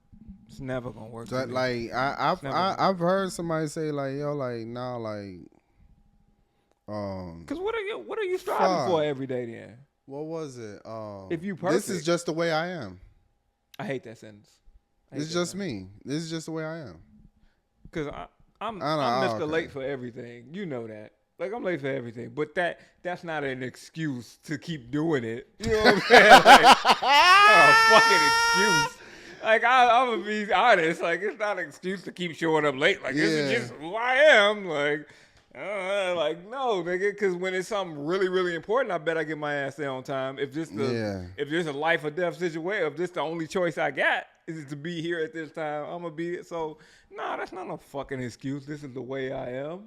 it's never gonna work. So, like I've heard somebody say like, yo, like now, like, because what are you striving for every day then? What was it? If you perfect, this is just the way I am. I hate that sentence. It's just me. This is just the way I am. Because I'm Mr. Late for everything. You know that. Like, I'm late for everything, but that's not an excuse to keep doing it. You know what I'm saying? Like, not a fucking excuse. Like, I'm gonna be honest. Like, it's not an excuse to keep showing up late. Like, this is just who I am. Like, no, nigga. Because when it's something really, really important, I bet I get my ass there on time. If this a life or death situation, if this the only choice I got is to be here at this time, I'm gonna be. So, that's not no fucking excuse. This is the way I am.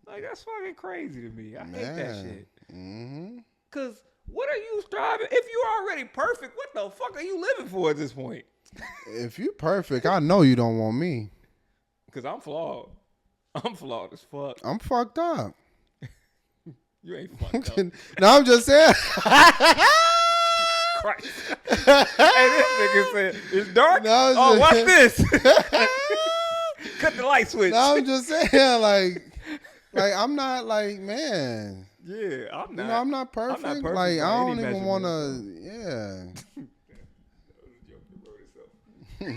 Like, that's fucking crazy to me. I hate that shit. Mm-hmm. Cause what are you striving? If you're already perfect, what the fuck are you living for at this point? If you perfect, I know you don't want me. Cause I'm flawed. I'm flawed as fuck. I'm fucked up. You ain't fucked up. No, I'm just saying. Christ. Hey, this nigga said, it's dark? No, watch this. Cut the light switch. No, I'm just saying, like I'm not like, man. Yeah, I'm not. I'm not perfect. I'm not perfect. Like, I don't even want to, yeah.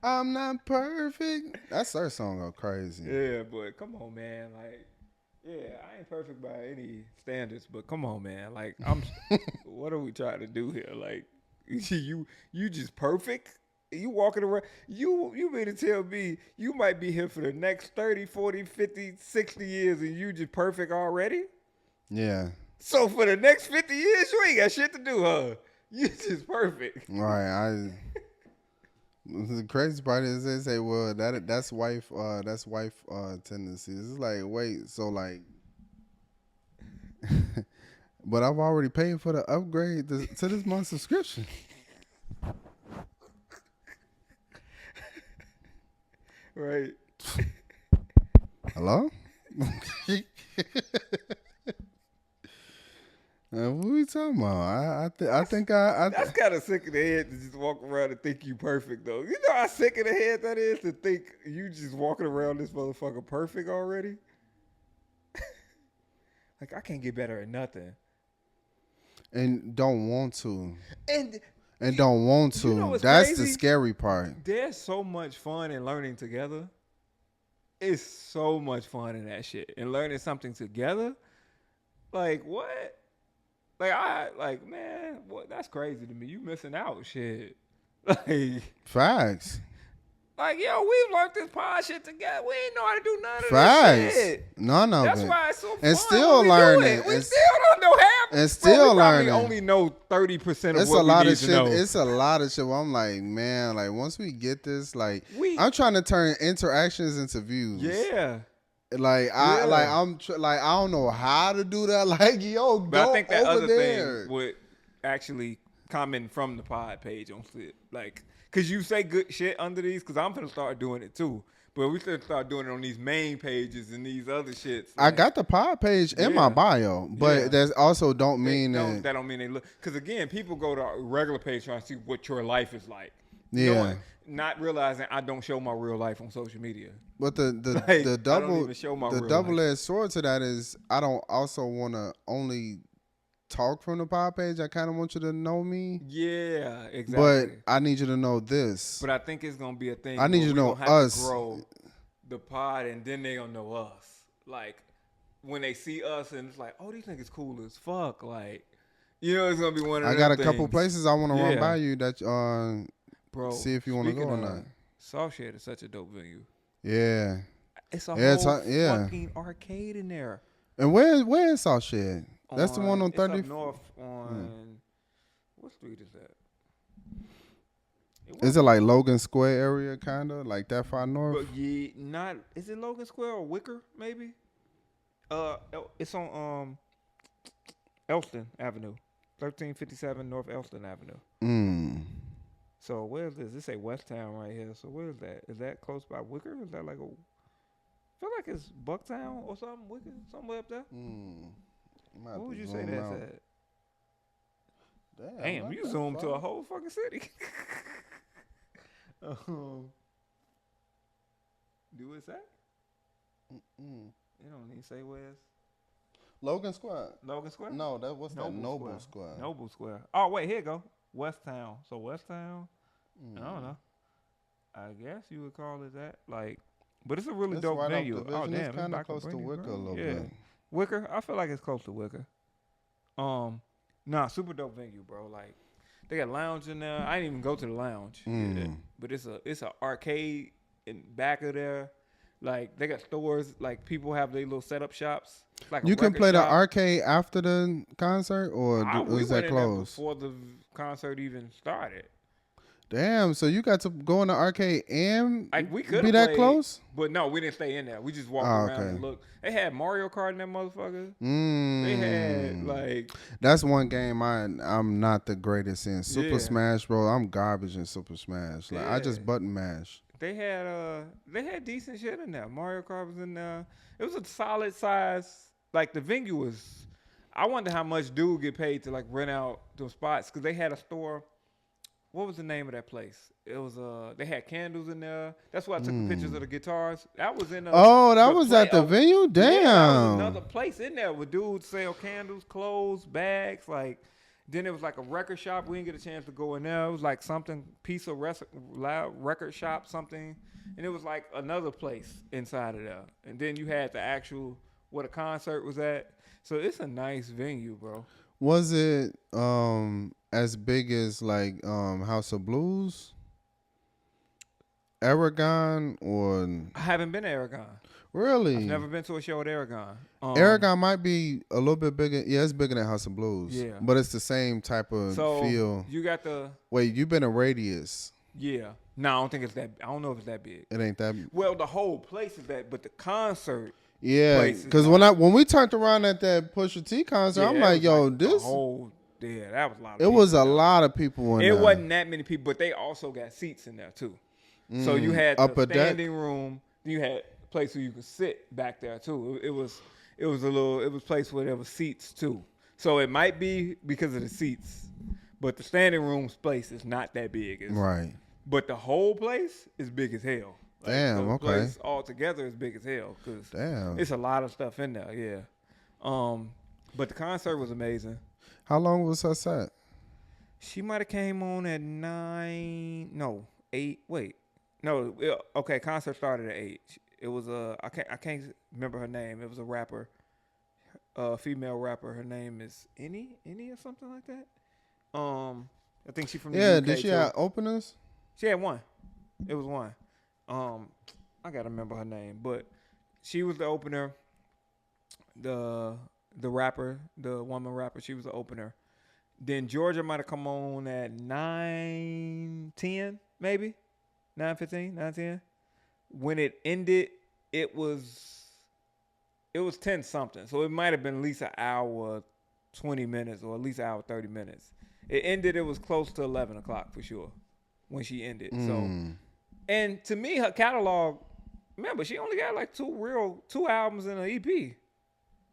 I'm not perfect. That's their song go crazy. Yeah, but come on, man. Like, yeah, I ain't perfect by any standards, but come on, man. Like, what are we trying to do here? Like, you just perfect? You walking around, you mean to tell me you might be here for the next 30, 40, 50, 60 years and you just perfect already? Yeah. So for the next 50 years, you ain't got shit to do, huh? You just perfect. Right. The crazy part is they say, well, that's wife tendencies. It's like, wait, so like, but I've already paid for the upgrade to this month's subscription. Right. Hello? What are we talking about? I think that's kind of sick in the head to just walk around and think you perfect, though. You know how sick in the head that is to think you just walking around this motherfucker perfect already? Like, I can't get better at nothing. And don't want to. And don't want to. That's crazy? The scary part. There's so much fun in learning together. It's so much fun in that shit. And learning something together. Like, what? Man, what? That's crazy to me. You missing out, shit. Like, facts. Like, yo, we've learned this pod shit together. We ain't know how to do none of facts. This shit. None of That's it. why it's so fun. And still learning. We still don't know half. And still learning. We only know 30% of it's what a lot we need of to shit. know. It's a lot of shit where I'm like, man, like, once we get this, like, I'm trying to turn interactions into views. Yeah. Like, I don't know how to do that. Like, yo, but go I think that over other there. thing would actually comment from the pod page on shit. Like, Cause you say good shit under these. Cause I'm gonna start doing it too. But we should start doing it on these main pages and these other shits. I got the pod page in my bio, but that also don't mean that. That don't mean they look. Because again, people go to a regular page trying to see what your life is like. Yeah. Not realizing I don't show my real life on social media. But the double-edged sword to that is I don't also want to only talk from the pod page. I kind of want you to know me. Yeah, exactly. But I need you to know this. But I think it's gonna be a thing. I need you to know us. To grow the pod, and then they gonna know us. Like when they see us, and it's like, oh, these niggas cool as fuck. Like, you know, it's gonna be one of. I got a couple places I want to run by you that bro. See if you want to go or not. Soft Shed is such a dope venue. Yeah. It's a whole fucking arcade in there. And where is South Shed? That's the one on 30th? It's up north on... What street is that? Is it like Logan Square area, kind of? Like that far north? But yeah, not... Is it Logan Square or Wicker, maybe? It's on Elston Avenue. 1357 North Elston Avenue. So where is this? This say West Town right here. So where is that? Is that close by Wicker? Is that like a... I feel like it's Bucktown or something. Wicker? Somewhere up there? What would you say that's at? Damn, you zoomed to a whole fucking city. Do it say? You don't need to say where it's... Logan Square. Logan Square? No, what's that? Noble Square. Noble Square. Oh, wait, here you go. West Town. So West Town? I don't know. I guess you would call it that. Like, but it's a really dope venue. Oh, damn. It's kind of close to Wicker a little bit. Wicker? I feel like it's close to Wicker. Super dope venue, bro. Like, they got lounge in there. I didn't even go to the lounge. But it's a arcade in back of there. Like, they got stores. Like, people have their little setup shops. Like you can play the arcade after the concert, or is that closed? Before the concert even started. Damn, so you got to go in the arcade and we could be that close? But no, we didn't stay in there. We just walked around and looked. They had Mario Kart in that motherfucker. They had like... That's one game I'm not the greatest in. Super Smash Bros. I'm garbage in Super Smash. Like I just button mash. They had decent shit in there. Mario Kart was in there. It was a solid size. Like the venue was... I wonder how much dude get paid to like rent out those spots, because they had a store... What was the name of that place? It was they had candles in there. That's why I took the pictures of the guitars. That was in that was at the venue? Damn. Yeah, that was another place in there where dudes sell candles, clothes, bags. Like, then it was like a record shop. We didn't get a chance to go in there. It was like something, piece of loud record shop, something. And it was like another place inside of there. And then you had the actual, where the concert was at. So it's a nice venue, bro. Was it as big as like House of Blues, Aragon, or? I haven't been to Aragon. Really? I've never been to a show at Aragon. Aragon might be a little bit bigger. Yeah, it's bigger than House of Blues. Yeah, but it's the same type of feel. You got the... Wait, you've been to Radius? Yeah. No, I don't think it's that. I don't know if it's that big. It ain't that big. Well, the whole place is that, but the concert... Yeah, because when we turned around at that Pusha T concert, I'm like, yo, this... that was a lot of people. It was a lot of people in there. It wasn't that many people, but they also got seats in there, too. So you had the standing room. You had a place where you could sit back there, too. It was a place where there was seats, too. So it might be because of the seats, but the standing room place is not that big. Right. But the whole place is big as hell. Like, damn, okay. Place altogether is big as hell, because it's a lot of stuff in there, yeah. But the concert was amazing. How long was her set? She might have came on at 8. Wait, no. Okay, concert started at 8. It was I can't remember her name. It was a rapper, female rapper. Her name is Any or something like that. I think she from the UK did she have openers? She had one. It was one. I gotta remember her name, but she was the opener. The rapper, the woman rapper, she was the opener. Then Georgia might have come on at 9:10, maybe 9:15, 9:10. When it ended, it was 10 something, so it might have been at least an hour 20 minutes or at least an hour 30 minutes. It ended. It was close to 11 o'clock for sure. when she ended. So, and to me, her catalog, remember, she only got like two albums and an EP.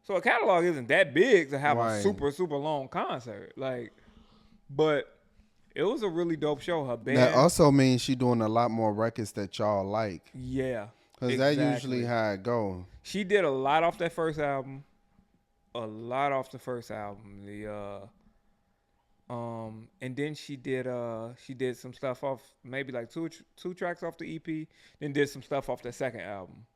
So her catalog isn't that big to have a super, super long concert. Like, but it was a really dope show. Her band. That also means she doing a lot more records that y'all like. Yeah. Because that usually how it go. She did a lot off that first album. And then she did some stuff off, maybe like two tracks off the EP, then did some stuff off the second album.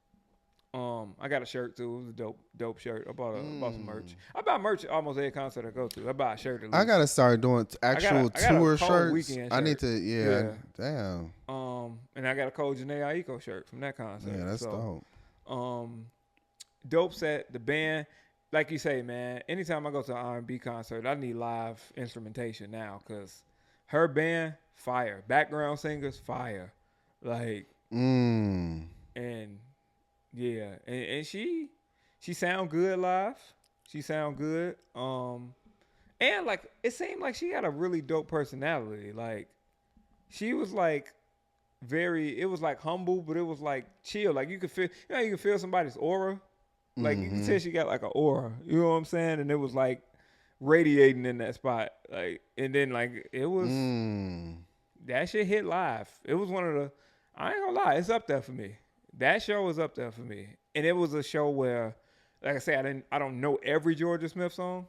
I got a shirt too. It was a dope shirt. I bought some merch. I buy merch almost every concert I go to. I buy a shirt at least. I gotta start doing actual tour shirts. Shirt. I need to, yeah. Damn. And I got a Cold Janae Aiko shirt from that concert. Yeah, that's dope. Dope set. The band, like you say, man. Anytime I go to an R&B concert, I need live instrumentation now because her band, fire. Background singers, fire. Like, and yeah, and she sound good live. She sound good. And like it seemed like she had a really dope personality. Like she was like it was like humble, but it was like chill. Like you could feel somebody's aura. Like you can tell she got like an aura. You know what I'm saying? And it was like radiating in that spot. Like and then like it was that shit hit live. It was one of the I ain't gonna lie, it's up there for me. That show was up there for me. And it was a show where, like I said, I don't know every Georgia Smith song,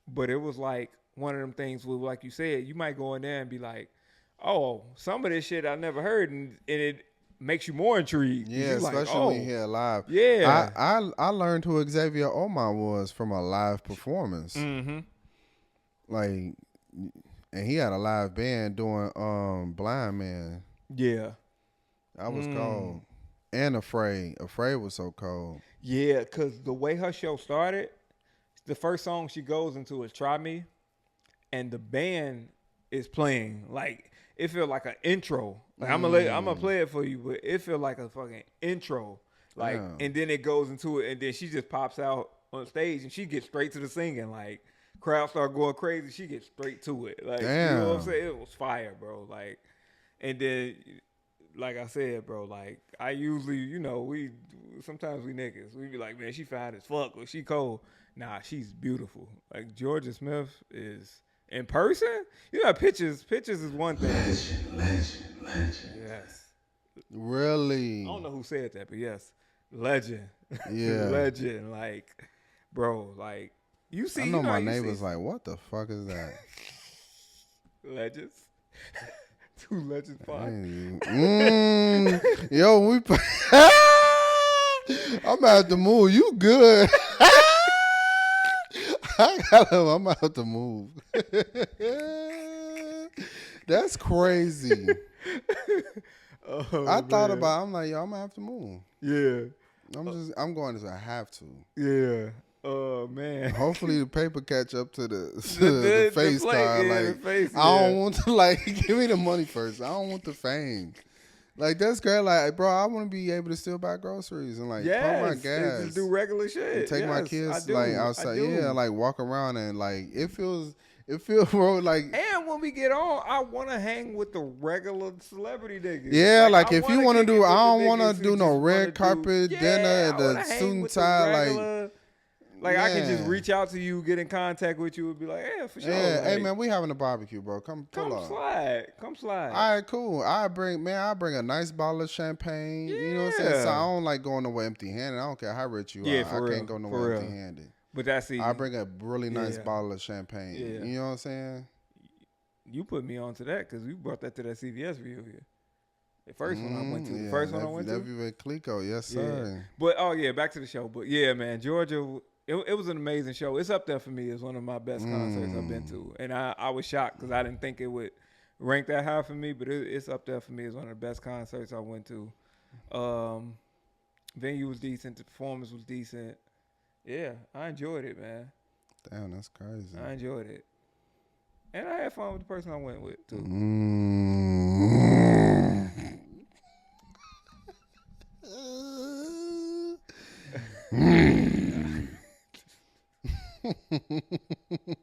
but it was like one of them things where, like you said, you might go in there and be like, oh, some of this shit I never heard, and it makes you more intrigued. Yeah, especially like, when you hear live. Yeah. I learned who Xavier Omar was from a live performance. Mm-hmm. Like, and he had a live band doing Blind Man. Yeah. That was cold. And Afraid. Afraid was so cold. Yeah, because the way her show started, the first song she goes into is Try Me, and the band is playing. Like, it felt like an intro. Like, I'm gonna play it for you, but it felt like a fucking intro. Like, and then it goes into it, and then she just pops out on stage, and she gets straight to the singing. Like, crowd start going crazy, she gets straight to it. Like, you know what I'm saying? It was fire, bro. Like, and then... Like I said, bro, like I usually, sometimes we niggas, we be like, man, she fine as fuck or she cold. Nah, she's beautiful. Like Georgia Smith is in person. You know, pictures is one thing. Legend. Yes. Really? I don't know who said that, but yes, legend. Yeah. Legend. Like, bro, like you see. I know my neighbor's like, what the fuck is that? Legends. Two Legends pod. Yo, I'm gonna have to move. You good? I'm gonna have to move. That's crazy. I thought about. I'm like, yo, I'm gonna have to move. Yeah. I'm going to have to. Yeah. Oh man! Hopefully the paper catch up to the face card. Like face, I don't want to like give me the money first. I don't want the fame. Like that's great. Like bro, I want to be able to still buy groceries and like pump my gas. Just do regular shit. Take my kids like outside. Yeah, like walk around and like it feels bro like. And when we get on, I want to hang with the regular celebrity niggas. Yeah, like if you want to do, I don't want to do no red carpet dinner, the suit and tie, like. Like, man. I can just reach out to you, get in contact with you, and be like, yeah, for sure. Yeah, like, hey, man, we having a barbecue, bro. Come slide. All right, cool. I bring a nice bottle of champagne. Yeah. You know what I'm saying? So I don't like going nowhere empty-handed. I don't care how rich you are. I can't go nowhere empty-handed. But that's easy. I bring a really nice bottle of champagne. Yeah. You know what I'm saying? You put me on to that because you brought that to that CVS review here. The first one I went to. The first one I went to? David Clico, yes, sir. Yeah. But, back to the show. But, yeah, man, Georgia... It was an amazing show. It's up there for me as one of my best concerts I've been to. And I was shocked because I didn't think it would rank that high for me, but it's up there for me as one of the best concerts I went to. Venue was decent. The performance was decent. Yeah, I enjoyed it, man. Damn, that's crazy. I enjoyed it. And I had fun with the person I went with, too.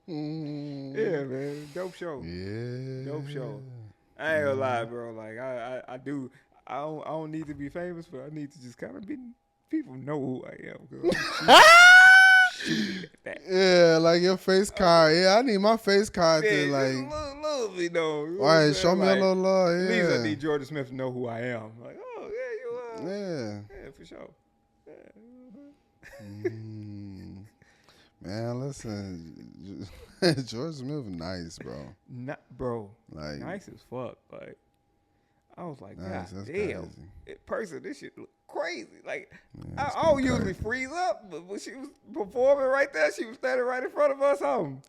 Yeah, man. Dope show. Yeah. Dope show. I ain't gonna lie, bro. Like I do. I don't need to be famous, but I need to just kind of be. People know who I am. Shooting at that. Yeah, like your face card. Yeah, I need my face card to like. Little bit though. All right, show me a little love. Yeah. At least I need Jordan Smith to know who I am. Like, oh yeah, you Yeah, for sure. Yeah. Man, listen, George Smith, nice, bro. Not, bro. Like nice as fuck. Like, I was like, nice, God damn. In person, this shit look crazy. Like, Yeah, I don't usually freeze up, but when she was performing right there, she was standing right in front of us home.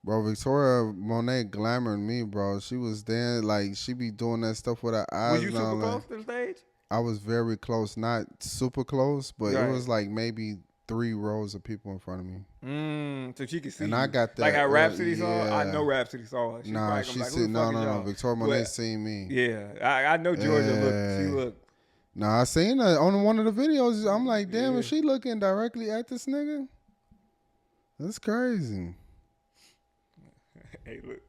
Bro, Victoria Monet glamored me, bro. She was there, like, she be doing that stuff with her eyes. Was you super close to the stage? I was very close, not super close, but right. It was like maybe 3 rows of people in front of me. So she could see. And you. I got that. Like how Rhapsody yeah. saw. I know Rhapsody saw her. Nah, she see. No. Victoria Monet seen me. Yeah, I know Georgia looked. She looked. Nah, I seen her on one of the videos. I'm like, damn, is she looking directly at this nigga? That's crazy. Hey, look.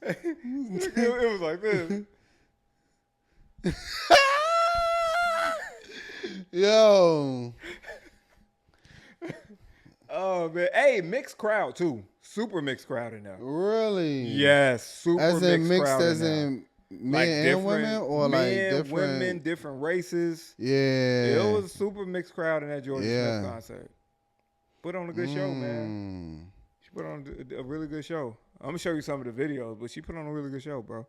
It was like this. Yo. Oh man, hey, mixed crowd too. Super mixed crowd in there. Really? Yes, super as in mixed crowd as in in men and women, or men, like different women, different races. Yeah, it was a super mixed crowd in that Jordan Smith concert. Put on a good show, man. She put on a really good show. I'm gonna show you some of the videos, but she put on a really good show, bro.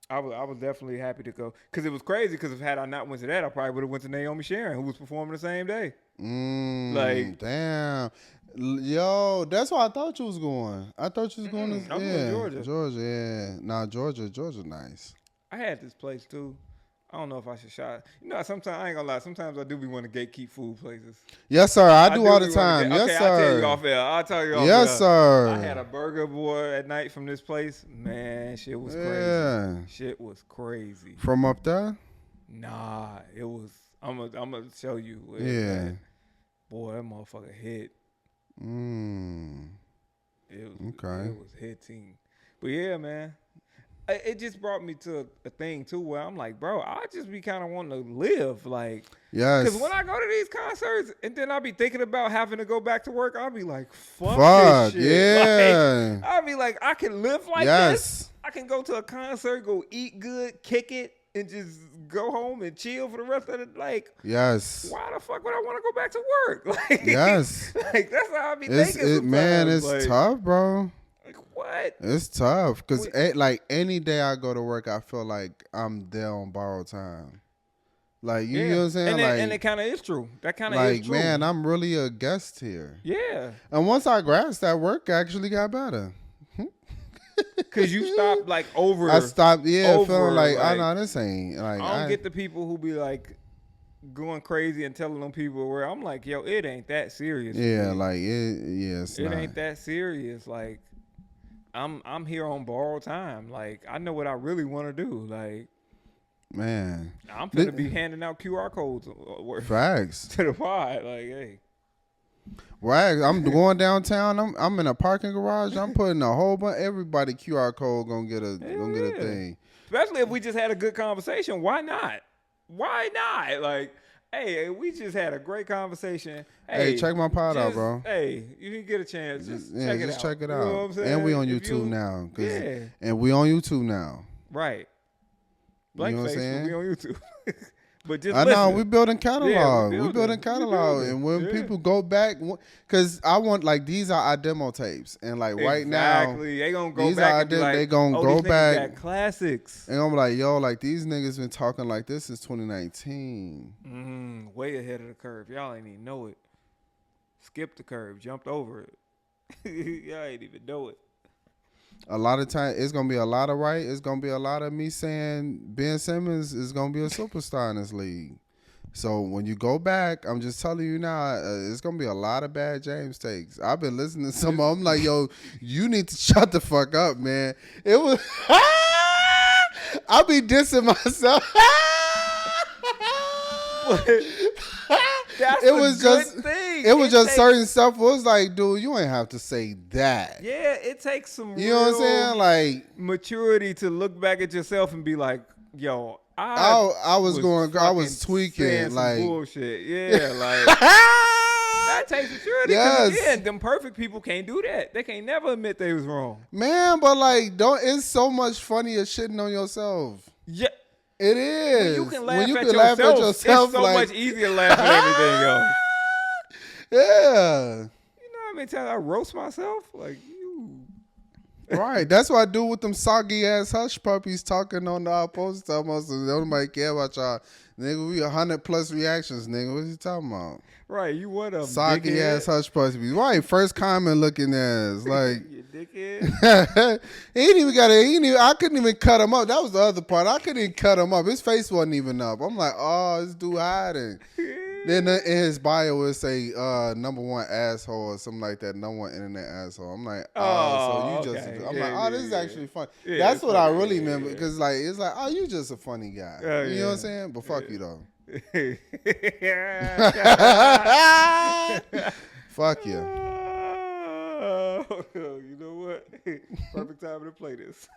I was definitely happy to go because it was crazy. Because had I not went to that, I probably would have went to Naomi Sharon, who was performing the same day. Like, damn, yo, that's why I thought you was going. I thought you was going to Georgia. Yeah, nah, Georgia, nice. I had this place too. I don't know if I should shout. You know, sometimes I ain't gonna lie. Sometimes I do be wanting to gatekeep food places. Yes, sir. I do all the time. Yes, sir. I'll tell you off air. I'll tell you off air. Yes, sir. I had a burger boy at night from this place. Man, shit was crazy. Shit was crazy. From up there? Nah, it was. I'm gonna show you. Yeah. Boy, that motherfucker hit. It was hitting. But yeah, man. It just brought me to a thing too where I'm like, bro, I just be kind of wanting to live, like, yes. Because when I go to these concerts and then I'll be thinking about having to go back to work, I'll be like, fuck this shit. Yeah. Like, I'll be like, I can live like this. I can go to a concert, go eat good, kick it, and just go home and chill for the rest of the like. Yes. Why the fuck would I want to go back to work? Like, yes. Like that's how I be thinking. Sometimes. Man, it's like, tough, bro. What? It's tough because like any day I go to work, I feel like I'm there on borrowed time. Like you know what I'm saying? And it kind of is true. That kind of is true. Like, man, I'm really a guest here. Yeah. And once I grasped that, work actually got better. Cause you stopped like over. I stopped, feeling like I know this ain't like. I don't get the people who be like going crazy and telling them people where I'm like, yo, it ain't that serious. Yeah, like it ain't that serious. Like. I'm here on borrowed time. Like, I know what I really want to do. Like, man, I'm gonna be handing out QR codes. Facts to the pod. Like, hey, right. I'm going downtown. I'm in a parking garage. I'm putting a whole bunch. Everybody QR code gonna get a thing. Especially if we just had a good conversation. Why not? Why not? Like. Hey, we just had a great conversation. Hey, check my pod out, bro. Hey, you can get a chance. Just check it out. You know what I'm saying? And we on YouTube now. And we on YouTube now. Right. Blackface, we on YouTube. But just I listen. know we building catalog. Yeah, we building catalog, and when people go back, because I want like these are our demo tapes, and like right now, they gonna go back. And be like, they gonna go back. Got classics, and I'm like, yo, like these niggas been talking like this since 2019. Way ahead of the curve. Y'all ain't even know it. Skipped the curve, jumped over it. Y'all ain't even know it. A lot of time, it's gonna be a lot of it's gonna be a lot of me saying Ben Simmons is gonna be a superstar in this league. So when you go back, I'm just telling you now, it's gonna be a lot of bad James takes. I've been listening to some of them, like, yo, you need to shut the fuck up, man. It was, I be dissing myself. That's it was a good just thing. it was just certain stuff. It was like, dude, you ain't have to say that. Yeah, it takes some. You know what I'm saying? Like maturity to look back at yourself and be like, yo, I was tweaking like bullshit. Yeah, like that takes maturity. Yes. Again, them perfect people can't do that. They can't never admit they was wrong. Man, but like, it's so much funnier shitting on yourself. Yeah. It is. When you can laugh, at yourself, it's so like, much easier to laugh at everything else. Yeah. You know how many times I roast myself? Like, you. Right. That's what I do with them soggy ass hush puppies talking on the post time. Nobody care about y'all. Nigga, we 100+ reactions, nigga. What you talking about? Right, you what a soggy dickhead. Ass hush puppies. Right, first comment looking ass. Like you dickhead. I couldn't even cut him up. That was the other part. I couldn't even cut him up. His face wasn't even up. I'm like, oh, this dude hiding. Then in his bio it would say #1 asshole or something like that. #1 internet asshole. I'm like, so you just. I'm like, this is actually fun. Yeah, that's what funny. I really meant because like it's like, oh, you just a funny guy. You know what I'm saying? But fuck you though. Fuck you. You know what? Perfect time to play this.